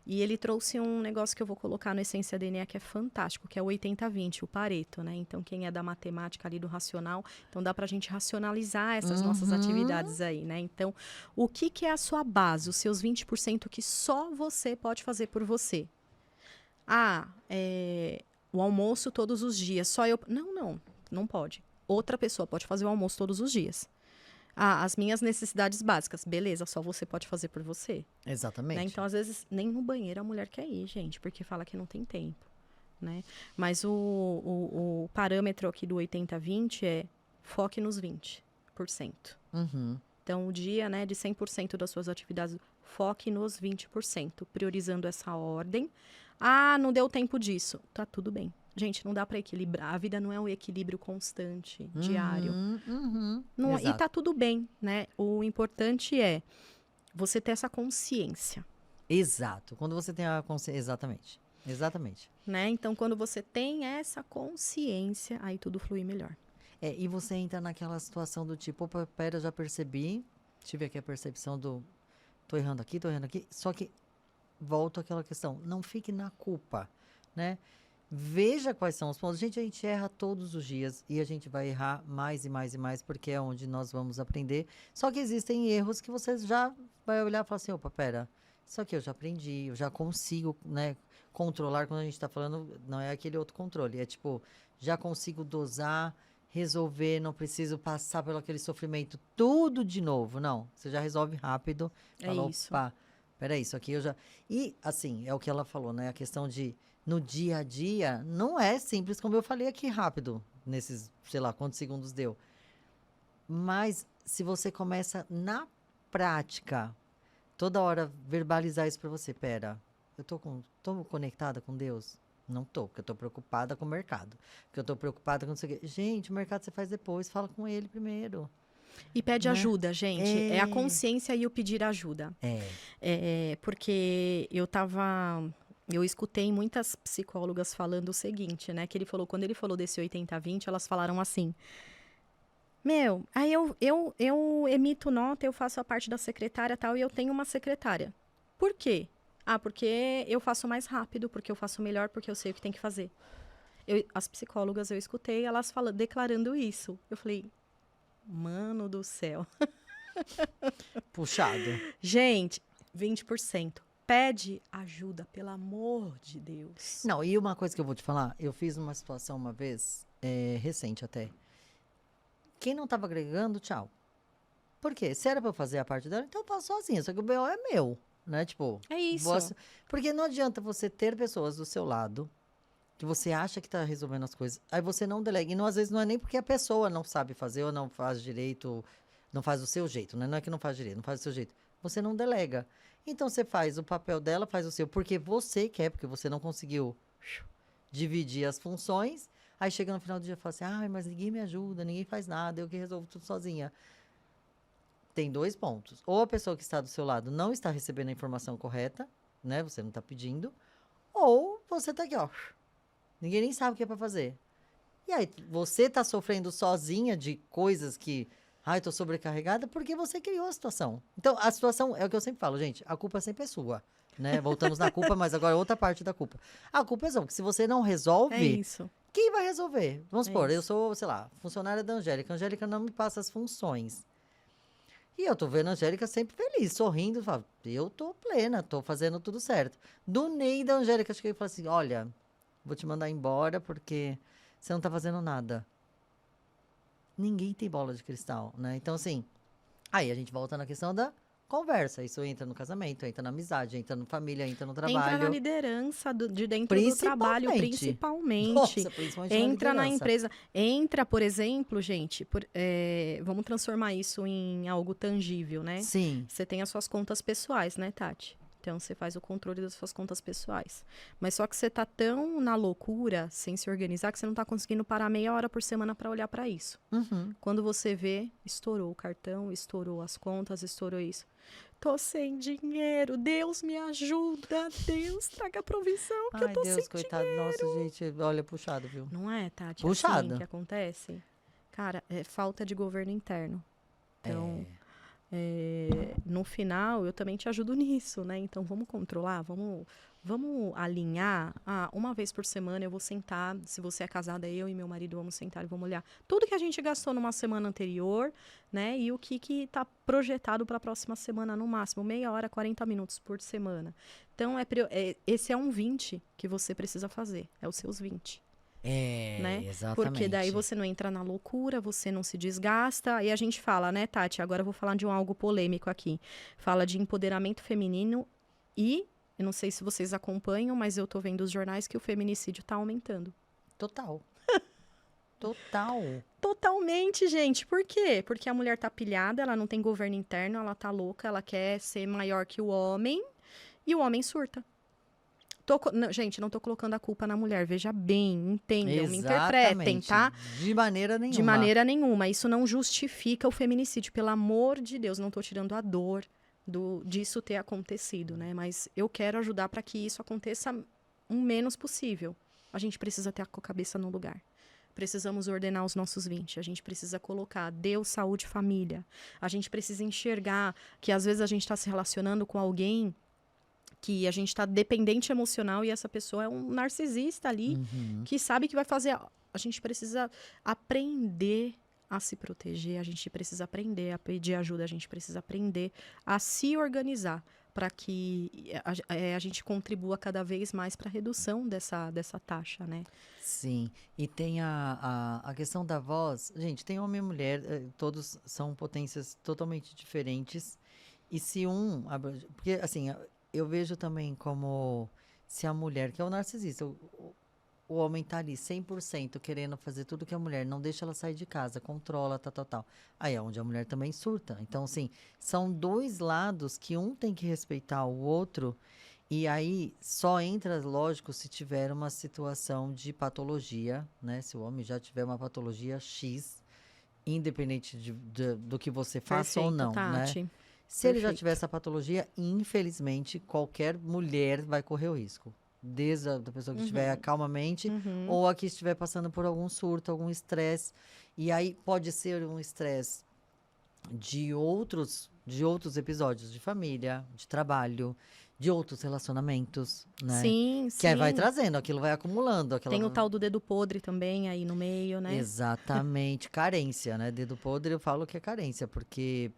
E ele trouxe um negócio que eu vou colocar no Essência DNA que é fantástico, que é o 80-20, o Pareto, né? Então, quem é da matemática ali do racional, então dá pra gente racionalizar essas nossas atividades aí, né? Então, o que que é a sua base, os seus 20% que só você pode fazer por você? O almoço todos os dias, só eu... Não pode. Outra pessoa pode fazer o almoço todos os dias. As minhas necessidades básicas, beleza, só você pode fazer por você. Exatamente. Né? Então, às vezes, nem no banheiro a mulher quer ir, gente, porque fala que não tem tempo, né? Mas o parâmetro aqui do 80-20 é foque nos 20%. Então, o dia, né, de 100% das suas atividades, foque nos 20%, priorizando essa ordem. Não deu tempo disso. Tá tudo bem. Gente, não dá para equilibrar. A vida não é um equilíbrio constante, diário. Não, e tá tudo bem, né? O importante é você ter essa consciência. Exato. Quando você tem a consciência... Exatamente. Exatamente. Né? Então, quando você tem essa consciência, aí tudo flui melhor. E você entra naquela situação do tipo, opa, pera, já percebi, tive aqui a percepção do tô errando aqui, só que volto àquela questão, não fique na culpa, né? Veja quais são os pontos. Gente, a gente erra todos os dias e a gente vai errar mais e mais e mais, porque é onde nós vamos aprender. Só que existem erros que você já vai olhar e falar assim, opa, pera, isso aqui eu já aprendi, eu já consigo, né, controlar. Quando a gente tá falando, não é aquele outro controle, é tipo, já consigo dosar, resolver, não preciso passar pelo aquele sofrimento tudo de novo, não. Você já resolve rápido. Fala, isso. opa, peraí, isso aqui eu já... E, assim, é o que ela falou, né, a questão de no dia a dia, não é simples, como eu falei aqui rápido, nesses, sei lá, quantos segundos deu. Mas, se você começa na prática, toda hora verbalizar isso pra você, pera, eu tô conectada com Deus? Não tô, porque eu tô preocupada com o mercado. Porque eu tô preocupada com não sei o quê. Gente, o mercado você faz depois, fala com ele primeiro. E pede Né? ajuda, gente. É a consciência e o pedir ajuda. Porque eu escutei muitas psicólogas falando o seguinte, né? Que quando ele falou desse 80-20, elas falaram assim: aí eu emito nota, eu faço a parte da secretária e tal, e eu tenho uma secretária. Por quê? Porque eu faço mais rápido, porque eu faço melhor, porque eu sei o que tem que fazer. As psicólogas eu escutei, elas declarando isso. Eu falei, mano do céu. Puxado. Gente, 20%. Pede ajuda, pelo amor de Deus. Não, e uma coisa que eu vou te falar, eu fiz uma situação uma vez, recente até. Quem não estava agregando, tchau. Por quê? Se era pra eu fazer a parte dela, então eu faço sozinha, só que o BO é meu, né? Tipo... É isso. Porque não adianta você ter pessoas do seu lado que você acha que tá resolvendo as coisas, aí você não delega. E não, às vezes não é nem porque a pessoa não sabe fazer ou não faz direito, não faz do seu jeito, né? Não é que não faz direito, não faz do seu jeito. Você não delega. Então você faz o papel dela, faz o seu, porque você quer, porque você não conseguiu dividir as funções. Aí chega no final do dia e fala assim: ai, mas ninguém me ajuda, ninguém faz nada, eu que resolvo tudo sozinha. Tem 2 pontos. Ou a pessoa que está do seu lado não está recebendo a informação correta, né? Você não está pedindo. Ou você tá aqui, ó. Ninguém nem sabe o que é para fazer. E aí, você tá sofrendo sozinha de coisas que. Ai, tô sobrecarregada, porque você criou a situação. Então, a situação, é o que eu sempre falo, gente, a culpa sempre é sua, né? Voltamos na culpa, mas agora outra parte da culpa. A culpa é sua, porque se você não É resolve, isso. quem vai resolver? Vamos É supor, eu isso. sou, sei lá, funcionária da Angélica. A Angélica não me passa as funções. E eu tô vendo a Angélica sempre feliz, sorrindo, falo, eu tô plena, tô fazendo tudo certo. Do Ney da Angélica, acho que ele fala assim: olha, vou te mandar embora porque você não tá fazendo nada. Ninguém tem bola de cristal, né? Então, assim, aí a gente volta na questão da conversa. Isso entra no casamento, entra na amizade, entra na família, entra no Entra na trabalho. liderança de dentro do trabalho, Principalmente. principalmente. Nossa, principalmente na Entra na liderança. empresa. Entra, por exemplo, gente, vamos transformar isso em algo tangível, né? Sim, Você tem as suas contas pessoais, né, Tati? Então, você faz o controle das suas contas pessoais. Mas só que você tá tão na loucura, sem se organizar, que você não tá conseguindo parar meia hora por semana para olhar para isso. uhum. Quando você vê, estourou o cartão, estourou as contas, estourou isso. Tô sem dinheiro, Deus me ajuda, Deus traga provisão, que eu Ai, tô sem Deus, coitado. Nossa, gente, olha, puxado, viu? Não é, Tati, assim que Puxado. acontece? Cara, é falta de governo interno. Então, É, no final, eu também te ajudo nisso, né? Então, vamos controlar, vamos alinhar. Ah, uma vez por semana eu vou sentar, se você é casada, eu e meu marido vamos sentar e vamos olhar tudo que a gente gastou numa semana anterior, né? E o que está projetado para a próxima semana no máximo, meia hora, 40 minutos por semana. Então, esse é um 20 que você precisa fazer, é os seus 20. Né? Porque daí exatamente. você não entra na loucura, você não se desgasta. Aí a gente fala, né, Tati? Agora eu vou falar de algo polêmico aqui. Fala de empoderamento feminino e, eu não sei se vocês acompanham, mas eu tô vendo os jornais que o feminicídio tá aumentando. Total. Total. Totalmente, gente. Por quê? Porque a mulher tá pilhada, ela não tem governo interno, ela tá louca, ela quer ser maior que o homem e o homem surta. Não, gente, não tô colocando a culpa na mulher. Veja bem, entendam, me interpretem, Exatamente. tá? De maneira De nenhuma. maneira nenhuma. Isso não justifica o feminicídio. Pelo amor de Deus, não estou tirando a dor disso ter acontecido, né? Mas eu quero ajudar para que isso aconteça o menos possível. A gente precisa ter a cabeça no lugar. Precisamos ordenar os nossos 20. A gente precisa colocar Deus, saúde, família. A gente precisa enxergar que às vezes a gente está se relacionando com alguém que a gente está dependente emocional e essa pessoa é um narcisista ali que sabe que vai fazer. A gente precisa aprender a se proteger, a gente precisa aprender a pedir ajuda, a gente precisa aprender a se organizar para que a gente contribua cada vez mais para a redução dessa taxa, né? Sim. E tem a questão da voz. Gente, tem homem e mulher, todos são potências totalmente diferentes. E se porque, assim, eu vejo também como se a mulher, que é o narcisista, o homem tá ali 100% querendo fazer tudo que a mulher, não deixa ela sair de casa, controla, tal, tal, tal. Aí é onde a mulher também surta. Então, assim, são 2 lados que um tem que respeitar o outro. E aí só entra, lógico, se tiver uma situação de patologia, né? Se o homem já tiver uma patologia X, independente do que você faça ou Perfeito, não, né? Tati. Se ele já tiver Perfeito. essa patologia, infelizmente, qualquer mulher vai correr o risco. Desde a da pessoa que estiver calmamente Uhum. ou a que estiver passando por algum surto, algum estresse. E aí pode ser um estresse de outros episódios de família, de trabalho, de outros relacionamentos, né? Sim, Que aí vai sim. trazendo, aquilo vai acumulando, Tem o tal do dedo podre também aí no meio, né? exatamente, carência, né? Dedo podre eu falo que é carência, porque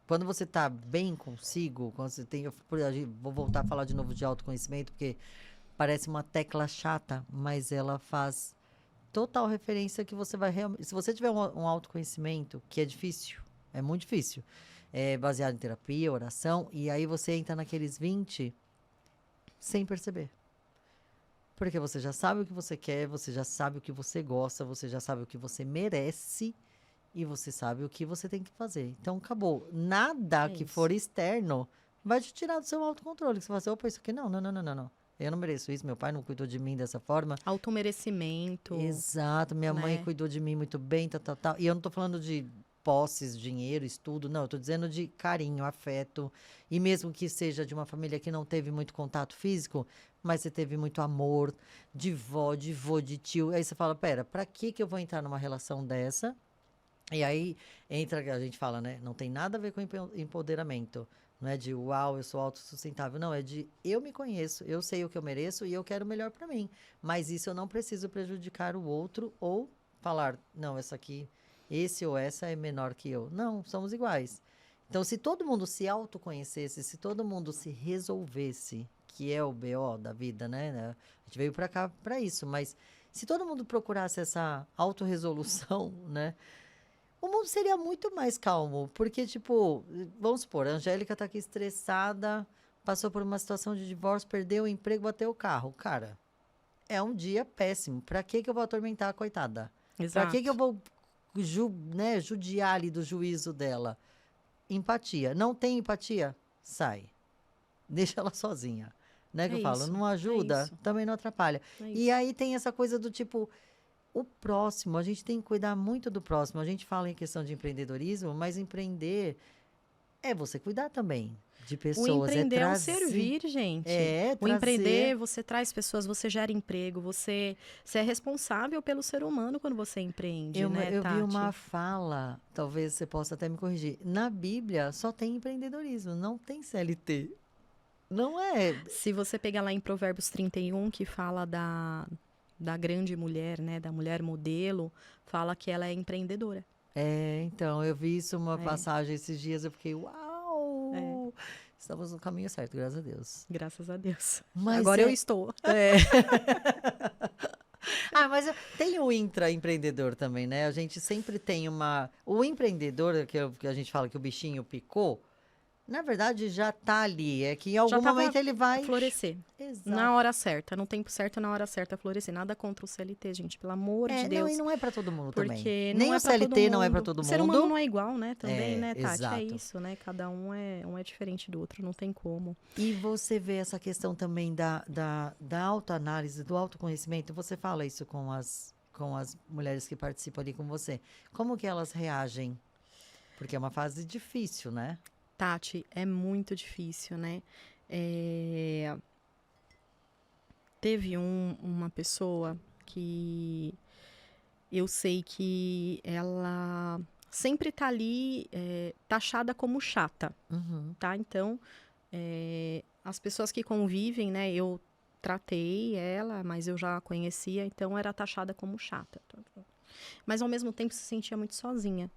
quando você tá bem consigo, quando você tem. Vou voltar a falar de novo de autoconhecimento, porque parece uma tecla chata, mas ela faz total referência que você vai realmente. Se você tiver um autoconhecimento, que é difícil, é muito difícil, é baseado em terapia, oração, e aí você entra naqueles 20 sem perceber. Porque você já sabe o que você quer, você já sabe o que você gosta, você já sabe o que você merece e você sabe o que você tem que fazer. Então, acabou. Nada É que isso. for externo vai te tirar do seu autocontrole. Que você fala assim, opa, isso aqui não, não, não, não, não, não. Eu não mereço isso, meu pai não cuidou de mim dessa forma. Automerecimento, Exato, minha mãe né? cuidou de mim muito bem, tal, tal, tal. E eu não tô falando de posses, dinheiro, estudo, não. Eu tô dizendo de carinho, afeto. E mesmo que seja de uma família que não teve muito contato físico, mas você teve muito amor de vó, de vô, de tio. Aí você fala, pera, pra que que eu vou entrar numa relação dessa? E aí entra, a gente fala, né? Não tem nada a ver com empoderamento. Não é de uau, eu sou autossustentável. Não, é de eu me conheço, eu sei o que eu mereço e eu quero o melhor pra mim. Mas isso eu não preciso prejudicar o outro ou falar, não, essa aqui, esse ou essa é menor que eu. Não, somos iguais. Então, se todo mundo se autoconhecesse, se todo mundo se resolvesse, que é o BO da vida, né? A gente veio pra cá pra isso, mas se todo mundo procurasse essa autorresolução, né? O mundo seria muito mais calmo, porque, tipo, vamos supor, a Angélica tá aqui estressada, passou por uma situação de divórcio, perdeu o emprego, bateu o carro. Cara, é um dia péssimo. Pra que que eu vou atormentar a coitada? Pra que que eu Exato. vou, né, judiar ali do juízo dela? Empatia. Não tem empatia? Sai. Deixa ela sozinha. Né, que É eu falo, isso. não É ajuda, isso. também não atrapalha. É E isso. aí tem essa coisa do tipo, o próximo, a gente tem que cuidar muito do próximo. A gente fala em questão de empreendedorismo, mas empreender é você cuidar também de O pessoas, é empreender é o trazer, servir, gente. é O trazer. empreender, você traz pessoas, você gera emprego, você é responsável pelo ser humano quando você empreende, né, Eu vi uma Tati? fala, talvez você possa até me corrigir. Na Bíblia só tem empreendedorismo, não tem CLT. Não é. Se você pegar lá em Provérbios 31, que fala da grande mulher, né, da mulher modelo, fala que ela é empreendedora. É, então, eu vi isso uma É, passagem esses dias, eu fiquei, é, uau! Estamos no caminho certo, graças a Deus. graças a Deus. Mas Agora eu é, estou. é. Ah, mas tem o intraempreendedor também, né? A gente sempre tem uma. O empreendedor, que a gente fala que o bichinho picou, na verdade já tá ali. É que em Já algum estava momento ele vai. florescer. Exato. Na hora certa, no tempo certo, na hora certa florescer. Nada contra o CLT, gente, pelo amor de É, não, e Deus. não é pra todo mundo também. Porque não Nem é o para todo CLT não é pra mundo. todo O ser humano mundo. não é igual, né? Também, É, né, Tati? É exato. isso, né? Cada um é diferente do outro, não tem como. E você vê essa questão também da autoanálise, do autoconhecimento. Você fala isso com as mulheres que participam ali com você. Como que elas reagem? Porque é uma fase difícil, né? Tati, é muito difícil, né? É, teve uma pessoa que eu sei que ela sempre tá ali taxada como chata, Uhum. tá? Então, as pessoas que convivem, né? Eu tratei ela, mas eu já a conhecia, então era taxada como chata. Mas ao mesmo tempo se sentia muito sozinha,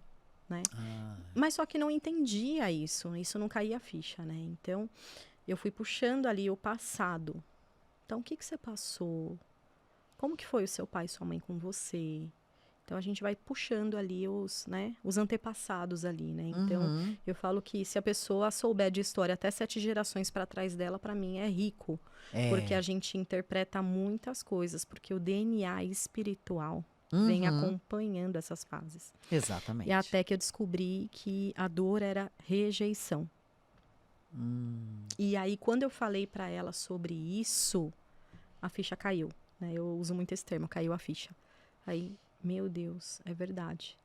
né? Ah, Mas só que não entendia isso não caía a ficha, né? Então, eu fui puxando ali o passado. Então, o que que você passou? Como que foi o seu pai e sua mãe com você? Então, a gente vai puxando ali né, os antepassados ali, né? Então, uhum. eu falo que se a pessoa souber de história até 7 gerações para trás dela, para mim é rico. Porque a É. gente interpreta muitas coisas, porque o DNA espiritual vem Uhum. acompanhando essas fases. E Exatamente. até que eu descobri que a dor era rejeição. Hum. E aí, quando eu falei para ela sobre isso, a ficha caiu. Né? Eu uso muito esse termo, caiu a ficha. Aí, meu Deus, é verdade.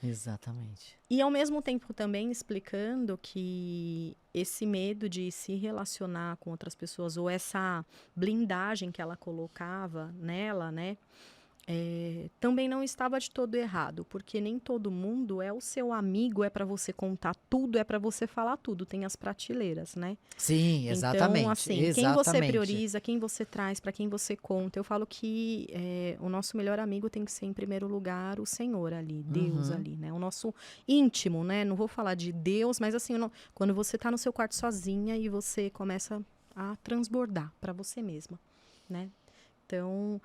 Exatamente. E ao mesmo tempo também explicando que esse medo de se relacionar com outras pessoas, ou essa blindagem que ela colocava nela, né? Também não estava de todo errado, porque nem todo mundo é o seu amigo, é para você contar tudo, é para você falar tudo, tem as prateleiras, né? Sim, Então, exatamente. assim, quem você Exatamente. prioriza, quem você traz, para quem você conta, eu falo que o nosso melhor amigo tem que ser, em primeiro lugar, o Senhor ali, Deus Uhum. ali, né? O nosso íntimo, né? Não vou falar de Deus, mas assim, quando você tá no seu quarto sozinha e você começa a transbordar para você mesma, né? Então,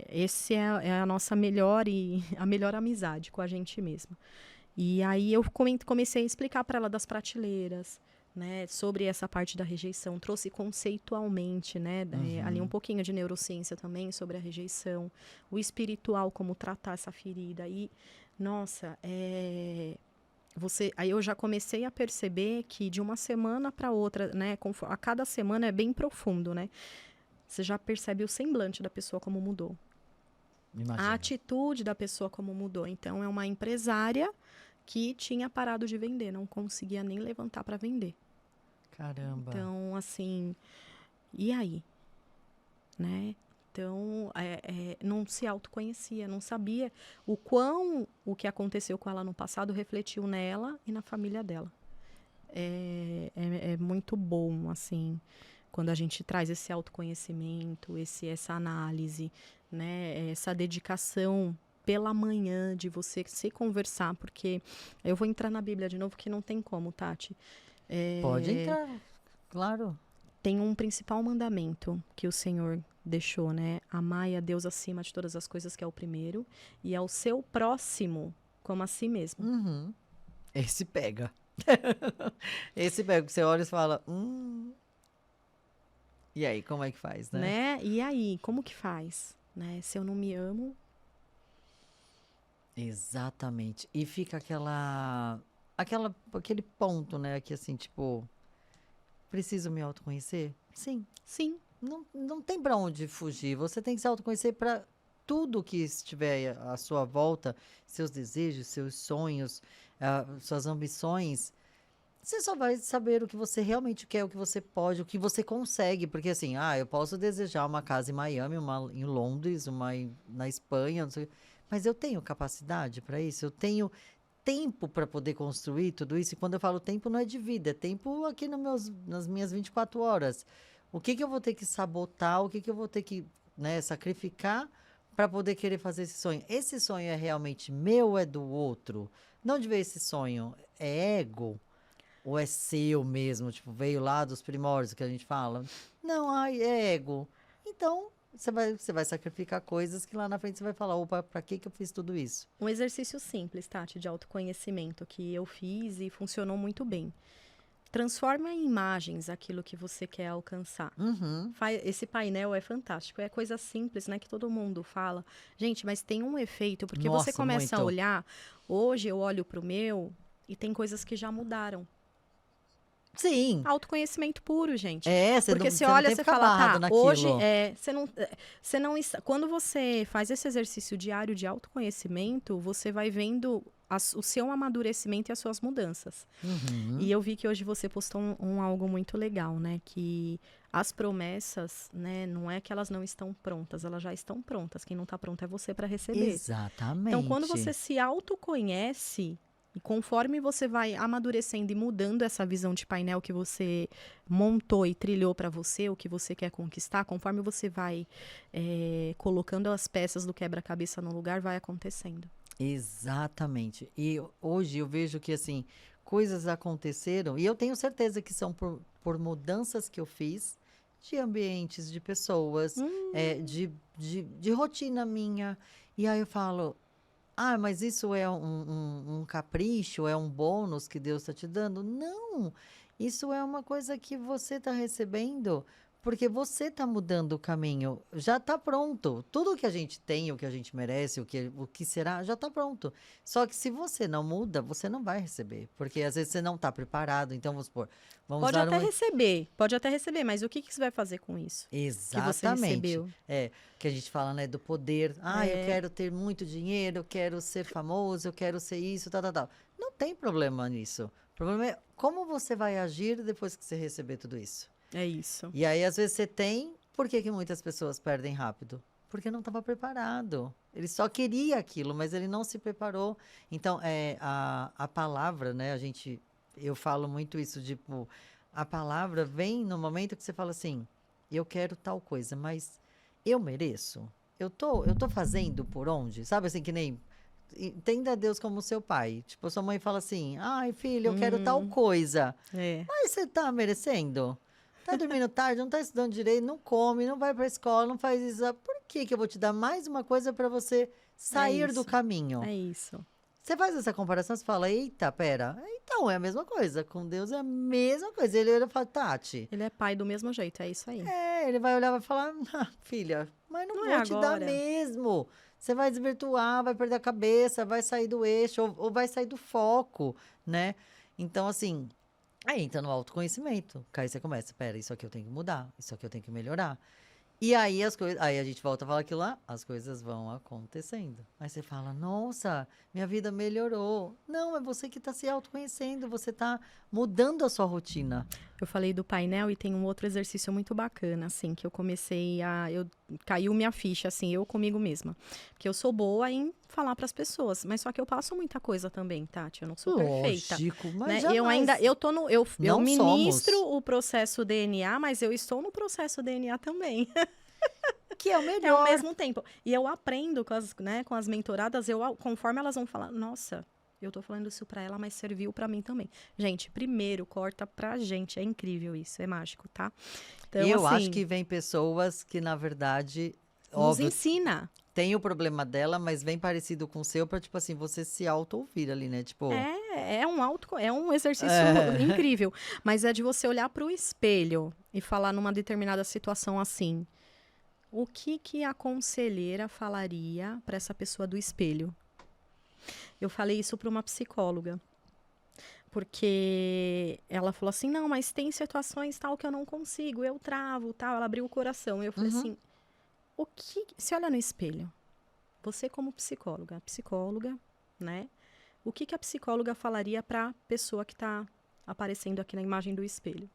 esse é a nossa melhor e a melhor amizade com a gente mesma. E aí eu comecei a explicar para ela das prateleiras, né, sobre essa parte da rejeição, trouxe conceitualmente, né, ali um pouquinho de neurociência também sobre a rejeição, o espiritual, como tratar essa ferida. E, nossa, aí eu já comecei a perceber que de uma semana para outra, né, a cada semana é bem profundo, né? Você já percebe o semblante da pessoa como mudou. Imagina. A atitude da pessoa como mudou. Então, é uma empresária que tinha parado de vender, não conseguia nem levantar para vender. Caramba. Então, assim, e aí? Né? Então, não se autoconhecia, não sabia o que aconteceu com ela no passado refletiu nela e na família dela. É muito bom, assim, quando a gente traz esse autoconhecimento, essa análise, né? Essa dedicação pela manhã de você se conversar, porque eu vou entrar na Bíblia de novo, que não tem como, Tati. Pode entrar, claro. Tem um principal mandamento que o Senhor deixou, né? Amai a Deus acima de todas as coisas, que é o primeiro, e ao seu próximo como a si mesmo. Uhum. Esse pega. Esse pega, que você olha e fala, E aí, como é que faz, né? E aí, como que faz? Né? Se eu não me amo... Exatamente. E fica aquele ponto, né? Que assim, tipo, preciso me autoconhecer? Sim. Sim. Não tem pra onde fugir. Você tem que se autoconhecer pra tudo que estiver à sua volta, seus desejos, seus sonhos, suas ambições. Você só vai saber o que você realmente quer, o que você pode, o que você consegue. Porque assim, eu posso desejar uma casa em Miami, uma em Londres, na Espanha, não sei, mas eu tenho capacidade para isso, eu tenho tempo para poder construir tudo isso. E quando eu falo tempo, não é de vida, é tempo aqui nas minhas 24 horas. O que eu vou ter que sabotar, o que eu vou ter que, né, sacrificar para poder querer fazer esse sonho? Esse sonho é realmente meu ou é do outro? De onde veio esse sonho? É ego? Ou é seu mesmo? Tipo, veio lá dos primórdios que a gente fala? Não, é ego. Então, você vai sacrificar coisas que lá na frente você vai falar, opa, pra que eu fiz tudo isso? Um exercício simples, Tati, de autoconhecimento que eu fiz e funcionou muito bem. Transforma em imagens aquilo que você quer alcançar. Uhum. Esse painel é fantástico. É coisa simples, né? Que todo mundo fala. Gente, mas tem um efeito. Porque Nossa, você começa a muito. olhar. Hoje eu olho pro meu e tem coisas que já mudaram. Sim. Autoconhecimento puro, gente. Você porque não, você não olha, tem que você ficar fala, barrado tá, hoje naquilo. você não está. Quando você faz esse exercício diário de autoconhecimento, você vai vendo o seu amadurecimento e as suas mudanças. Uhum. E eu vi que hoje você postou algo muito legal, né? Que as promessas, né, não é que elas não estão prontas, elas já estão prontas. Quem não está pronto é você para receber. Exatamente. Então, quando você se autoconhece, e conforme você vai amadurecendo e mudando essa visão de painel que você montou e trilhou para você, o que você quer conquistar, conforme você vai colocando as peças do quebra-cabeça no lugar, vai acontecendo. Exatamente. E hoje eu vejo que, assim, coisas aconteceram, e eu tenho certeza que são por mudanças que eu fiz de ambientes, de pessoas, de rotina minha. E aí eu falo, mas isso é um capricho, é um bônus que Deus está te dando? Não! Isso é uma coisa que você está recebendo porque você está mudando o caminho. Já está pronto. Tudo que a gente tem, o que a gente merece, o que será, já está pronto. Só que se você não muda, você não vai receber. Porque às vezes você não está preparado. Então, vamos supor, Pode até receber, mas o que você vai fazer com isso? Exatamente. Que você recebeu? Que a gente fala, né, do poder. Eu quero ter muito dinheiro, eu quero ser famoso, eu quero ser isso, tal, tal, tal. Não tem problema nisso. O problema é como você vai agir depois que você receber tudo isso. É isso. E aí, às vezes, você tem... Por que muitas pessoas perdem rápido? Porque não estava preparado. Ele só queria aquilo, mas ele não se preparou. Então, a palavra, né? Eu falo muito isso, tipo... A palavra vem no momento que você fala assim... Eu quero tal coisa, mas eu mereço? Eu tô fazendo por onde? Sabe assim, que nem... Entenda Deus como seu pai. Tipo, sua mãe fala assim... Ai, filho, eu quero tal coisa. Mas você tá merecendo? Tá dormindo tarde, não tá estudando direito, não come, não vai pra escola, não faz isso. Por que eu vou te dar mais uma coisa para você sair do caminho? É isso. Você faz essa comparação, você fala, eita, pera. Então, é a mesma coisa. Com Deus é a mesma coisa. Ele olha e fala, Tati, Ele é pai do mesmo jeito, é isso aí. ele vai olhar e vai falar, filha, mas não Não é vou te dar agora. mesmo. Você vai desvirtuar, vai perder a cabeça, vai sair do eixo ou vai sair do foco, né? Então, assim, aí entra no autoconhecimento. Que aí você começa, pera, isso aqui eu tenho que mudar, isso aqui eu tenho que melhorar. E aí as coisas, aí a gente volta a falar aquilo lá, as coisas vão acontecendo. Aí você fala, nossa, minha vida melhorou. Não, é você que está se autoconhecendo, você está mudando a sua rotina. Eu falei do painel e tem um outro exercício muito bacana, assim, que eu comecei a... Caiu minha ficha, assim, eu comigo mesma. Porque eu sou boa em falar para as pessoas, mas só que eu passo muita coisa também, Tati, eu não sou perfeita. Lógico, mas Né? jamais. Eu ainda, eu tô no, eu Não ministro somos. o processo DNA, mas eu estou no processo DNA também. Que é o É ao melhor. mesmo tempo. E eu aprendo com as, né, com as mentoradas, conforme elas vão falar, nossa, eu tô falando isso pra ela, mas serviu pra mim também. Gente, primeiro corta pra gente, é incrível isso, é mágico, tá? Então, Eu acho assim, que vem pessoas que, na verdade, nos óbvio, ensina. tem o problema dela, mas vem parecido com o seu, pra, tipo assim, você se auto-ouvir ali, né? Tipo, É um exercício incrível, mas é de você olhar pro espelho e falar numa determinada situação assim, o que que a conselheira falaria pra essa pessoa do espelho? Eu falei isso para uma psicóloga. Porque ela falou assim, não, mas tem situações tal que eu não consigo, eu travo, tal. Ela abriu o coração. E eu falei uhum. assim, o que... Se olha no espelho, você como psicóloga, né? O que que a psicóloga falaria para a pessoa que está aparecendo aqui na imagem do espelho?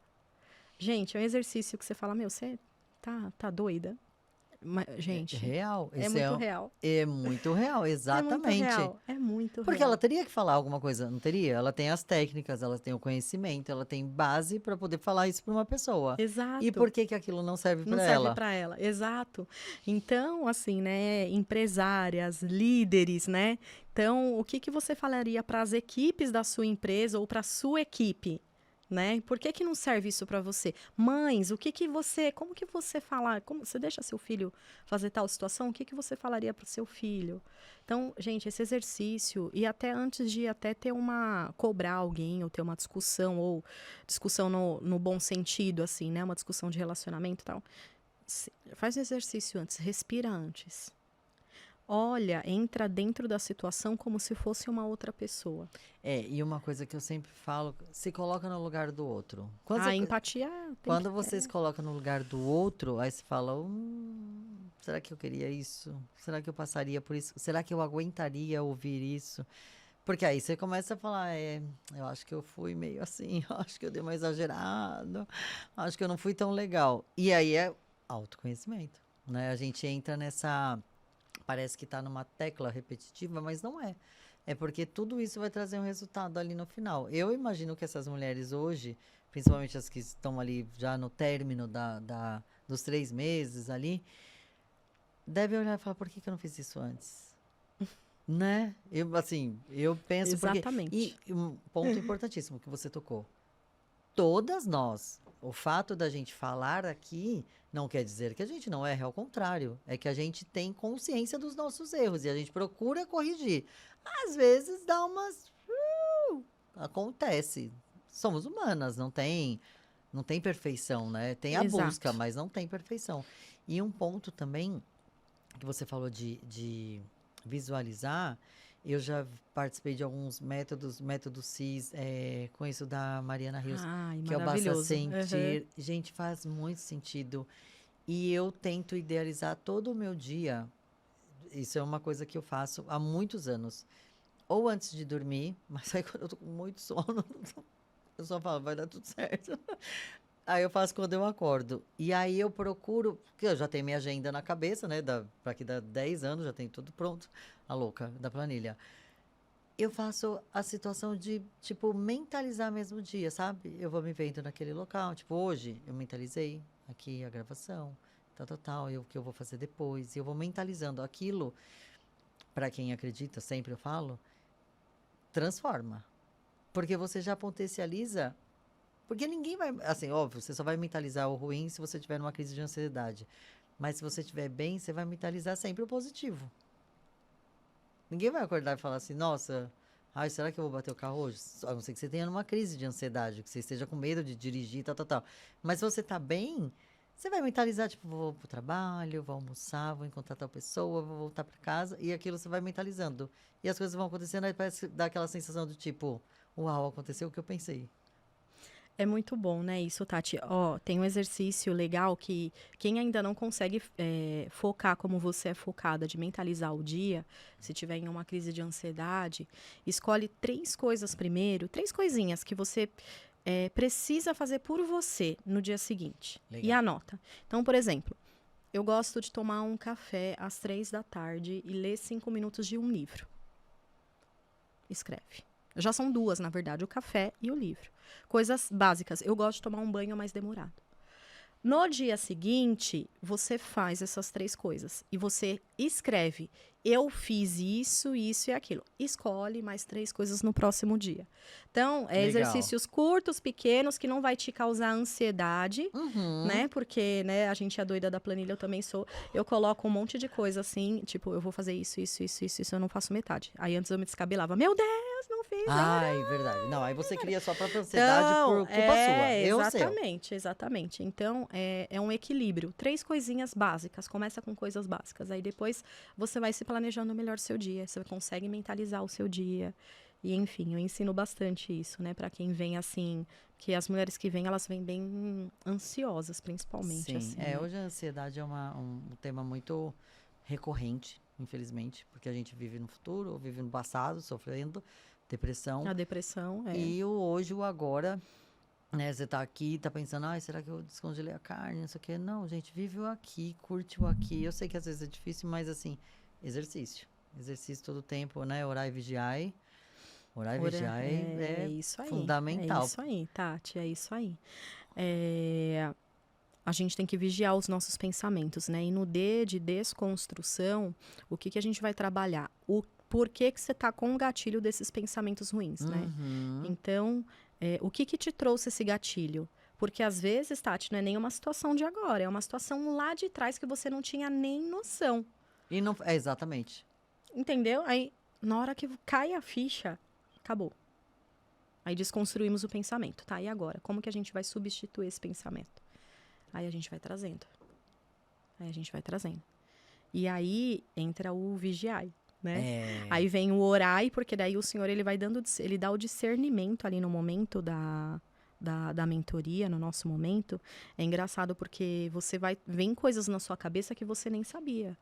Gente, é um exercício que você fala, meu, você tá doida? Gente, Real. é Esse muito real. é muito real, É muito exatamente. real. É muito Porque ela real. teria que falar alguma coisa, não teria? Ela tem as técnicas, ela tem o conhecimento, ela tem base para poder falar isso para uma pessoa. E Exato. por que que aquilo não serve Não para serve ela? para ela, exato. Então, assim, né, empresárias, líderes, né? Então, o que que você falaria para as equipes da sua empresa ou para a sua equipe, né? Por que que não serve isso para você? Mães, como que você fala, como você deixa seu filho fazer tal situação? O que que você falaria para o seu filho? Então, gente, esse exercício e até antes de até ter cobrar alguém ou ter uma discussão ou discussão no bom sentido, assim, né? Uma discussão de relacionamento e tal. Faz o exercício antes, respira antes. Olha, entra dentro da situação como se fosse uma outra pessoa. E uma coisa que eu sempre falo, se coloca no lugar do outro. A empatia tem que... Quando você se coloca no lugar do outro, aí você fala, será que eu queria isso? Será que eu passaria por isso? Será que eu aguentaria ouvir isso? Porque aí você começa a falar, eu acho que eu fui meio assim, eu acho que eu dei uma exagerado, acho que eu não fui tão legal. E aí é autoconhecimento, né? A gente entra nessa, parece que tá numa tecla repetitiva, mas não é. É porque tudo isso vai trazer um resultado ali no final. Eu imagino que essas mulheres hoje, principalmente as que estão ali já no término dos 3 meses ali, devem olhar e falar, por que que eu não fiz isso antes? Né? Eu penso porque... Exatamente. E um ponto importantíssimo que você tocou. Todas nós, o fato da gente falar aqui não quer dizer que a gente não erra, ao contrário. É que a gente tem consciência dos nossos erros e a gente procura corrigir. Às vezes dá umas... acontece. Somos humanas, não tem perfeição, né? Tem a busca, Exato. mas não tem perfeição. E um ponto também que você falou de visualizar, eu já participei de alguns método CIS, com isso da Mariana Rios, Ai, que é o Basta maravilhoso. Uhum. Sentir. Gente, faz muito sentido. E eu tento idealizar todo o meu dia. Isso é uma coisa que eu faço há muitos anos. Ou antes de dormir, mas aí quando eu tô com muito sono, eu só falo, vai dar tudo certo. Aí eu faço quando eu acordo. E aí eu procuro, porque eu já tenho minha agenda na cabeça, né? Pra que dá 10 anos, já tem tudo pronto. A louca da planilha. Eu faço a situação de, tipo, mentalizar mesmo o dia, sabe? Eu vou me vendo naquele local. Tipo, hoje eu mentalizei aqui a gravação, tal, tal, tal, e o que eu vou fazer depois. E eu vou mentalizando aquilo, para quem acredita, sempre eu falo, transforma. Porque você já potencializa. Porque ninguém vai. Assim, óbvio, você só vai mentalizar o ruim se você tiver numa crise de ansiedade. Mas se você estiver bem, você vai mentalizar sempre o positivo. Ninguém vai acordar e falar assim, nossa, Ai, será que eu vou bater o carro hoje? A não ser que você tenha uma crise de ansiedade, que você esteja com medo de dirigir, tal, tal, tal. Mas se você tá bem, você vai mentalizar, tipo, vou pro trabalho, vou almoçar, vou encontrar tal pessoa, vou voltar pra casa, e aquilo você vai mentalizando. E as coisas vão acontecendo, aí parece que dá aquela sensação do tipo, uau, aconteceu o que eu pensei. É muito bom, né, isso, Tati. Ó, tem um exercício legal que quem ainda não consegue focar como você é focada, de mentalizar o dia, se tiver em uma crise de ansiedade, escolhe 3 coisas primeiro, 3 coisinhas que você precisa fazer por você no dia seguinte. E Legal. anota. Então, por exemplo, eu gosto de tomar um café às 3 da tarde e ler 5 minutos de um livro. Escreve. Já são 2, na verdade, o café e o livro. Coisas básicas. Eu gosto de tomar um banho mais demorado. No dia seguinte, você faz essas 3 coisas e você escreve: eu fiz isso, isso e aquilo. Escolhe mais 3 coisas no próximo dia. Então, Legal. exercícios curtos, pequenos, que não vai te causar ansiedade, Uhum. né? Porque, né, a gente é doida da planilha, eu também sou. Eu coloco um monte de coisa assim, tipo, eu vou fazer isso, isso, isso, isso, eu não faço metade. Aí antes eu me descabelava: meu Deus, não fiz. Ai, verdade. Não, aí você cria sua própria ansiedade Então, por culpa sua. Eu seu. exatamente, exatamente. Então, é um equilíbrio. 3 coisinhas básicas. Começa com coisas básicas. Aí depois você vai se planejando melhor o seu dia. Você consegue mentalizar o seu dia. E, enfim, eu ensino bastante isso, né? Pra quem vem assim, que as mulheres que vêm, elas vêm bem ansiosas, principalmente, Sim, assim, né? hoje a ansiedade é um tema muito recorrente, infelizmente, porque a gente vive no futuro, ou vive no passado, sofrendo depressão, A depressão é. e o hoje, o agora, né? Você tá aqui, tá pensando, ai, será que eu descongelei a carne, não sei o quê. Não, gente, vive o aqui, curte o aqui. Eu sei que às vezes é difícil, mas assim, exercício. Exercício todo tempo, né? Orar e vigiar. Orar e Ora, vigiar é é isso aí. É fundamental. isso aí, Tati. É isso aí. É, a gente tem que vigiar os nossos pensamentos, né? E no D de desconstrução, o que a gente vai trabalhar? O porquê que você tá com o gatilho desses pensamentos ruins, né? Uhum. Então, o que te trouxe esse gatilho? Porque às vezes, Tati, não é nenhuma situação de agora, é uma situação lá de trás que você não tinha nem noção, E não, é exatamente. entendeu? Aí, na hora que cai a ficha, acabou. Aí desconstruímos o pensamento, tá? E agora? Como que a gente vai substituir esse pensamento? Aí a gente vai trazendo. Aí a gente vai trazendo. E aí entra o vigiai, né? É. Aí vem o orai, porque daí o Senhor ele vai dando, ele dá o discernimento ali no momento da mentoria, no nosso momento. É engraçado porque você vai, vem coisas na sua cabeça que você nem sabia,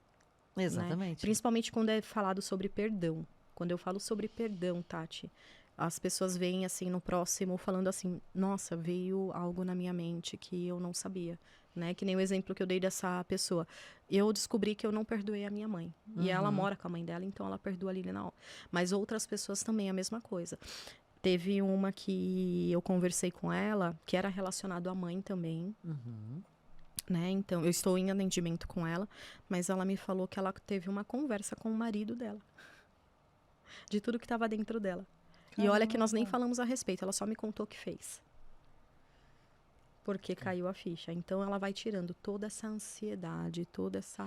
né? Exatamente. Principalmente quando é falado sobre perdão. Quando eu falo sobre perdão, Tati, as pessoas veem assim no próximo falando assim: nossa, veio algo na minha mente que eu não sabia, né? Que nem o exemplo que eu dei dessa pessoa. Eu descobri que eu não perdoei a minha mãe. E ela Uhum. mora com a mãe dela, então ela perdoa ali na hora. Mas outras pessoas também a mesma coisa. Teve uma que eu conversei com ela, que era relacionado à mãe também, Uhum. né? Então, eu estou em atendimento com ela, mas ela me falou que ela teve uma conversa com o marido dela, de tudo que estava dentro dela. E olha que nós nem Caramba. falamos a respeito, ela só me contou o que fez. Porque caiu a ficha. Então, ela vai tirando toda essa ansiedade, toda essa,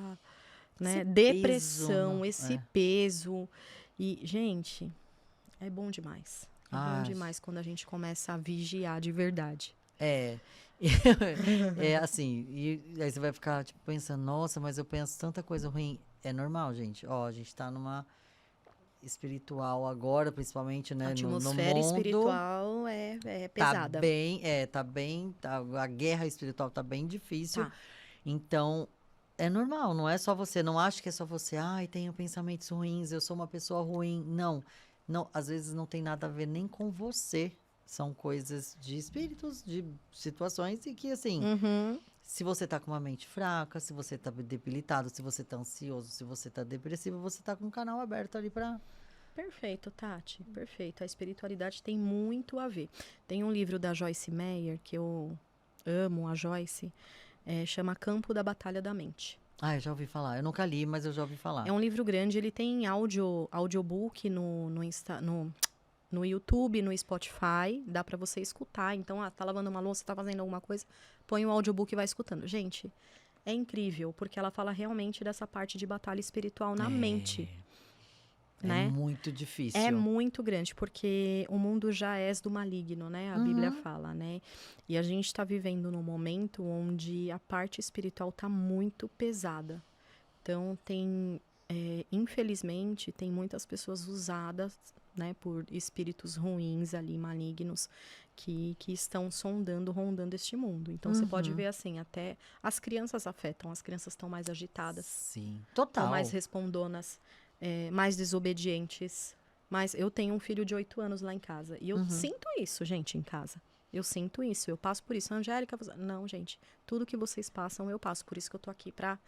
né, Esse peso no. depressão, esse É. peso. E, gente, é bom demais. É bom Ah, demais quando a gente começa a vigiar de verdade. é. É assim, e aí você vai ficar tipo pensando, nossa, mas eu penso tanta coisa ruim. É normal, gente. Ó, a gente tá numa espiritual agora, principalmente, A né, no atmosfera mundo. espiritual é Tá pesada. bem, tá bem, a guerra espiritual tá bem difícil. Tá. Então, é normal, não é só você. Não acho que é só você. Ai, tenho pensamentos ruins, eu sou uma pessoa ruim. Não, não, às vezes não tem nada a ver nem com você. São coisas de espíritos, de situações e que, assim, Uhum. se você tá com uma mente fraca, se você tá debilitado, se você tá ansioso, se você tá depressivo, você tá com um canal aberto ali pra. Perfeito, Tati. Perfeito. A espiritualidade tem muito a ver. Tem um livro da Joyce Meyer, que eu amo, a Joyce, chama Campo da Batalha da Mente. Ah, eu já ouvi falar. Eu nunca li, mas eu já ouvi falar. É um livro grande, ele tem audiobook no YouTube, no Spotify, dá pra você escutar. Então, tá lavando uma louça, tá fazendo alguma coisa, põe o audiobook e vai escutando. Gente, é incrível, porque ela fala realmente dessa parte de batalha espiritual na mente. né? É muito É difícil. muito grande, porque o mundo já é do maligno, né? A Bíblia fala, né? E a gente está vivendo num momento onde a parte espiritual está muito pesada. Então, infelizmente, tem muitas pessoas usadas, né, por espíritos ruins ali, malignos, que estão rondando este mundo. Então, você pode ver assim, até as crianças afetam, as crianças estão mais agitadas, Sim, estão mais total. respondonas, mais desobedientes. Mas eu tenho um filho de 8 anos lá em casa. E eu sinto isso, gente, em casa. Eu sinto isso, eu passo por isso. Angélica, não, gente, tudo que vocês passam, eu passo. Por isso que eu tô aqui para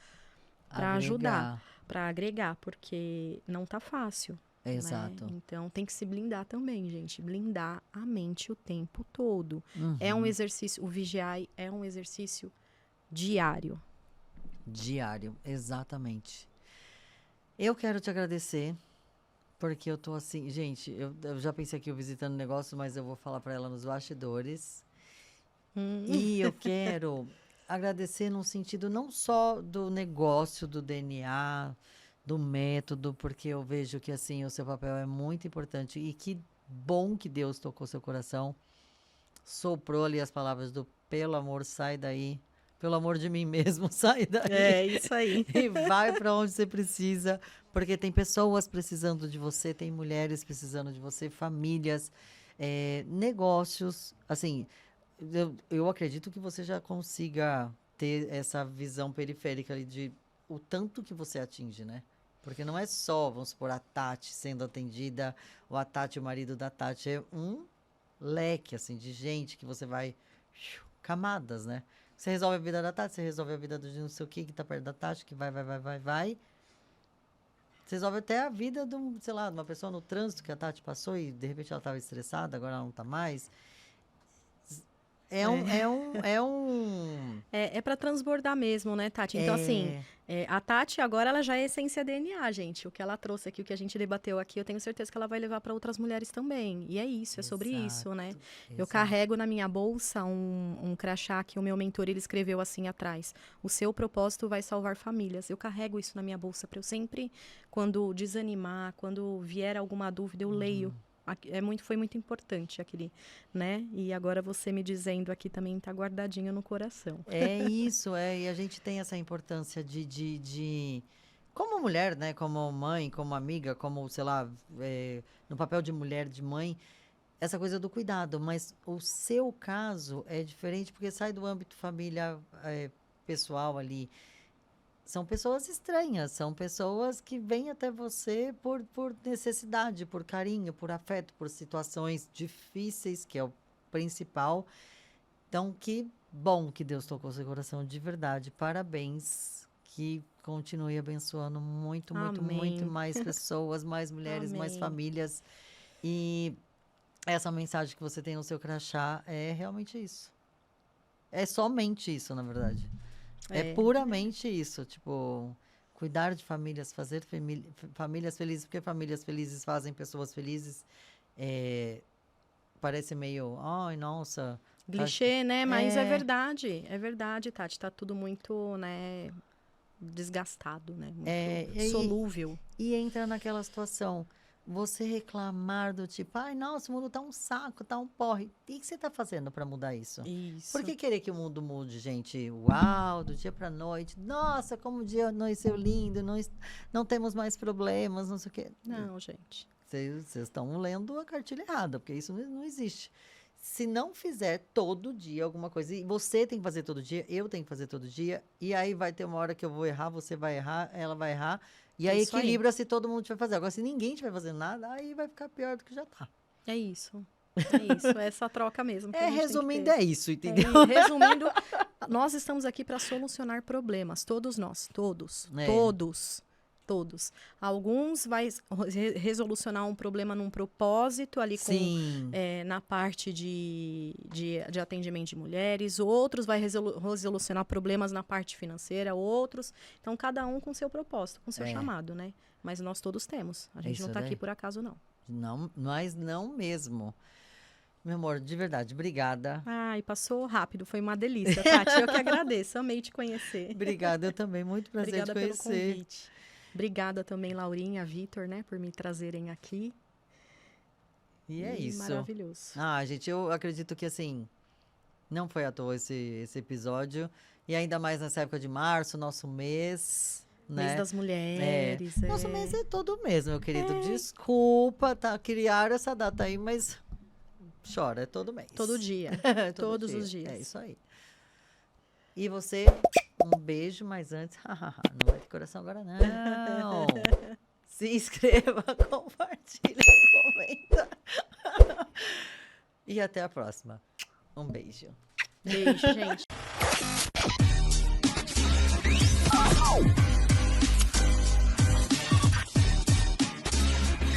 ajudar, Agregar. para agregar, porque não tá fácil. Né? Exato. Então tem que se blindar também, gente. Blindar a mente o tempo todo. É um exercício, o vigiar é um exercício diário. Diário, exatamente. Eu quero te agradecer, porque eu tô assim, gente, eu já pensei aqui eu visitando o negócio, mas eu vou falar para ela nos bastidores. E eu quero agradecer no sentido não só do negócio, do DNA, do método, porque eu vejo que assim o seu papel é muito importante e que bom que Deus tocou seu coração, soprou ali as palavras do pelo amor, sai daí, pelo amor de mim mesmo, sai daí É isso aí. e vai para onde você precisa, porque tem pessoas precisando de você, tem mulheres precisando de você, famílias, negócios, assim. Eu acredito que você já consiga ter essa visão periférica ali de o tanto que você atinge, né? Porque não é só, vamos supor, a Tati sendo atendida, ou a Tati, o marido da Tati, é um leque, assim, de gente que você vai... Camadas, né? Você resolve a vida da Tati, você resolve a vida do não sei o que tá perto da Tati, que vai. Você resolve até a vida de sei lá, de uma pessoa no trânsito que a Tati passou e de repente ela estava estressada, agora ela não tá mais. É para transbordar mesmo, né, Tati? Então, assim, a Tati agora ela já é essência DNA, gente. O que ela trouxe aqui, o que a gente debateu aqui, eu tenho certeza que ela vai levar para outras mulheres também. E é isso, é sobre isso, né? Eu carrego na minha bolsa um crachá que o meu mentor ele escreveu assim atrás. O seu propósito vai salvar famílias. Eu carrego isso na minha bolsa para eu sempre, quando desanimar, quando vier alguma dúvida, eu leio. Foi muito importante aquele, né? E agora você me dizendo aqui também tá guardadinho no coração. É isso, e a gente tem essa importância como mulher, né? Como mãe, como amiga, como, sei lá, no papel de mulher, de mãe, essa coisa do cuidado. Mas o seu caso é diferente porque sai do âmbito família, pessoal ali. São pessoas estranhas, são pessoas que vêm até você por necessidade, por carinho, por afeto, por situações difíceis, que é o principal. Então, que bom que Deus tocou seu coração de verdade. Parabéns. Que continue abençoando muito, muito, muito Amém. mais pessoas, mais mulheres, mais Amém. famílias. E essa mensagem que você tem no seu crachá é realmente isso. É somente isso, na verdade. É puramente isso. Tipo, cuidar de famílias, fazer famílias felizes, porque famílias felizes fazem pessoas felizes. Parece meio, ai, nossa. Clichê, né? Mas é verdade, Tati. Tá tudo muito, né, desgastado, né? Muito solúvel. E entra naquela situação, você reclamar do tipo, ai, nossa, o mundo tá um saco, tá um porre. O que você tá fazendo para mudar isso? Isso. Por que querer que o mundo mude, gente? Uau, do dia pra noite. Nossa, como o dia nasceu lindo, não temos mais problemas, não sei o quê. Não, gente. Vocês estão lendo a cartilha errada, porque isso não existe. Se não fizer todo dia alguma coisa, e você tem que fazer todo dia, eu tenho que fazer todo dia, e aí vai ter uma hora que eu vou errar, você vai errar, ela vai errar, e aí Isso aí. equilibra se todo mundo tiver fazer. Agora, se ninguém estiver fazendo nada, aí vai ficar pior do que já tá. É isso. É isso, é essa troca mesmo. Que a gente Resumindo, tem que ter. é isso, entendeu? Resumindo, nós estamos aqui para solucionar problemas, todos nós, todos. Todos. Alguns vai resolucionar um problema num propósito ali na parte de atendimento de mulheres, outros vai resolucionar problemas na parte financeira, outros. Então, cada um com seu propósito, com seu chamado, né? Mas nós todos temos. A gente não tá aqui por acaso, não. Não, mas não mesmo. Meu amor, de verdade, obrigada. Ai, passou rápido, foi uma delícia, Tati. Eu que agradeço, amei te conhecer. Obrigada, eu também, muito prazer Obrigada te conhecer. pelo convite. Obrigada também, Laurinha, Vitor, né, por me trazerem aqui. E é isso. Maravilhoso. Gente, eu acredito que, assim, não foi à toa esse episódio. E ainda mais nessa época de março, nosso mês, né? Mês das mulheres. Nosso mês é todo mês, meu querido. Desculpa, tá? Criaram essa data aí, mas chora, é todo mês. Todo dia. Todo Todos dia. os dias. É isso aí. E você, um beijo, mas antes, não vai ter coração agora, não. Se inscreva, compartilha, comenta. E até a próxima. Um beijo. Beijo, gente.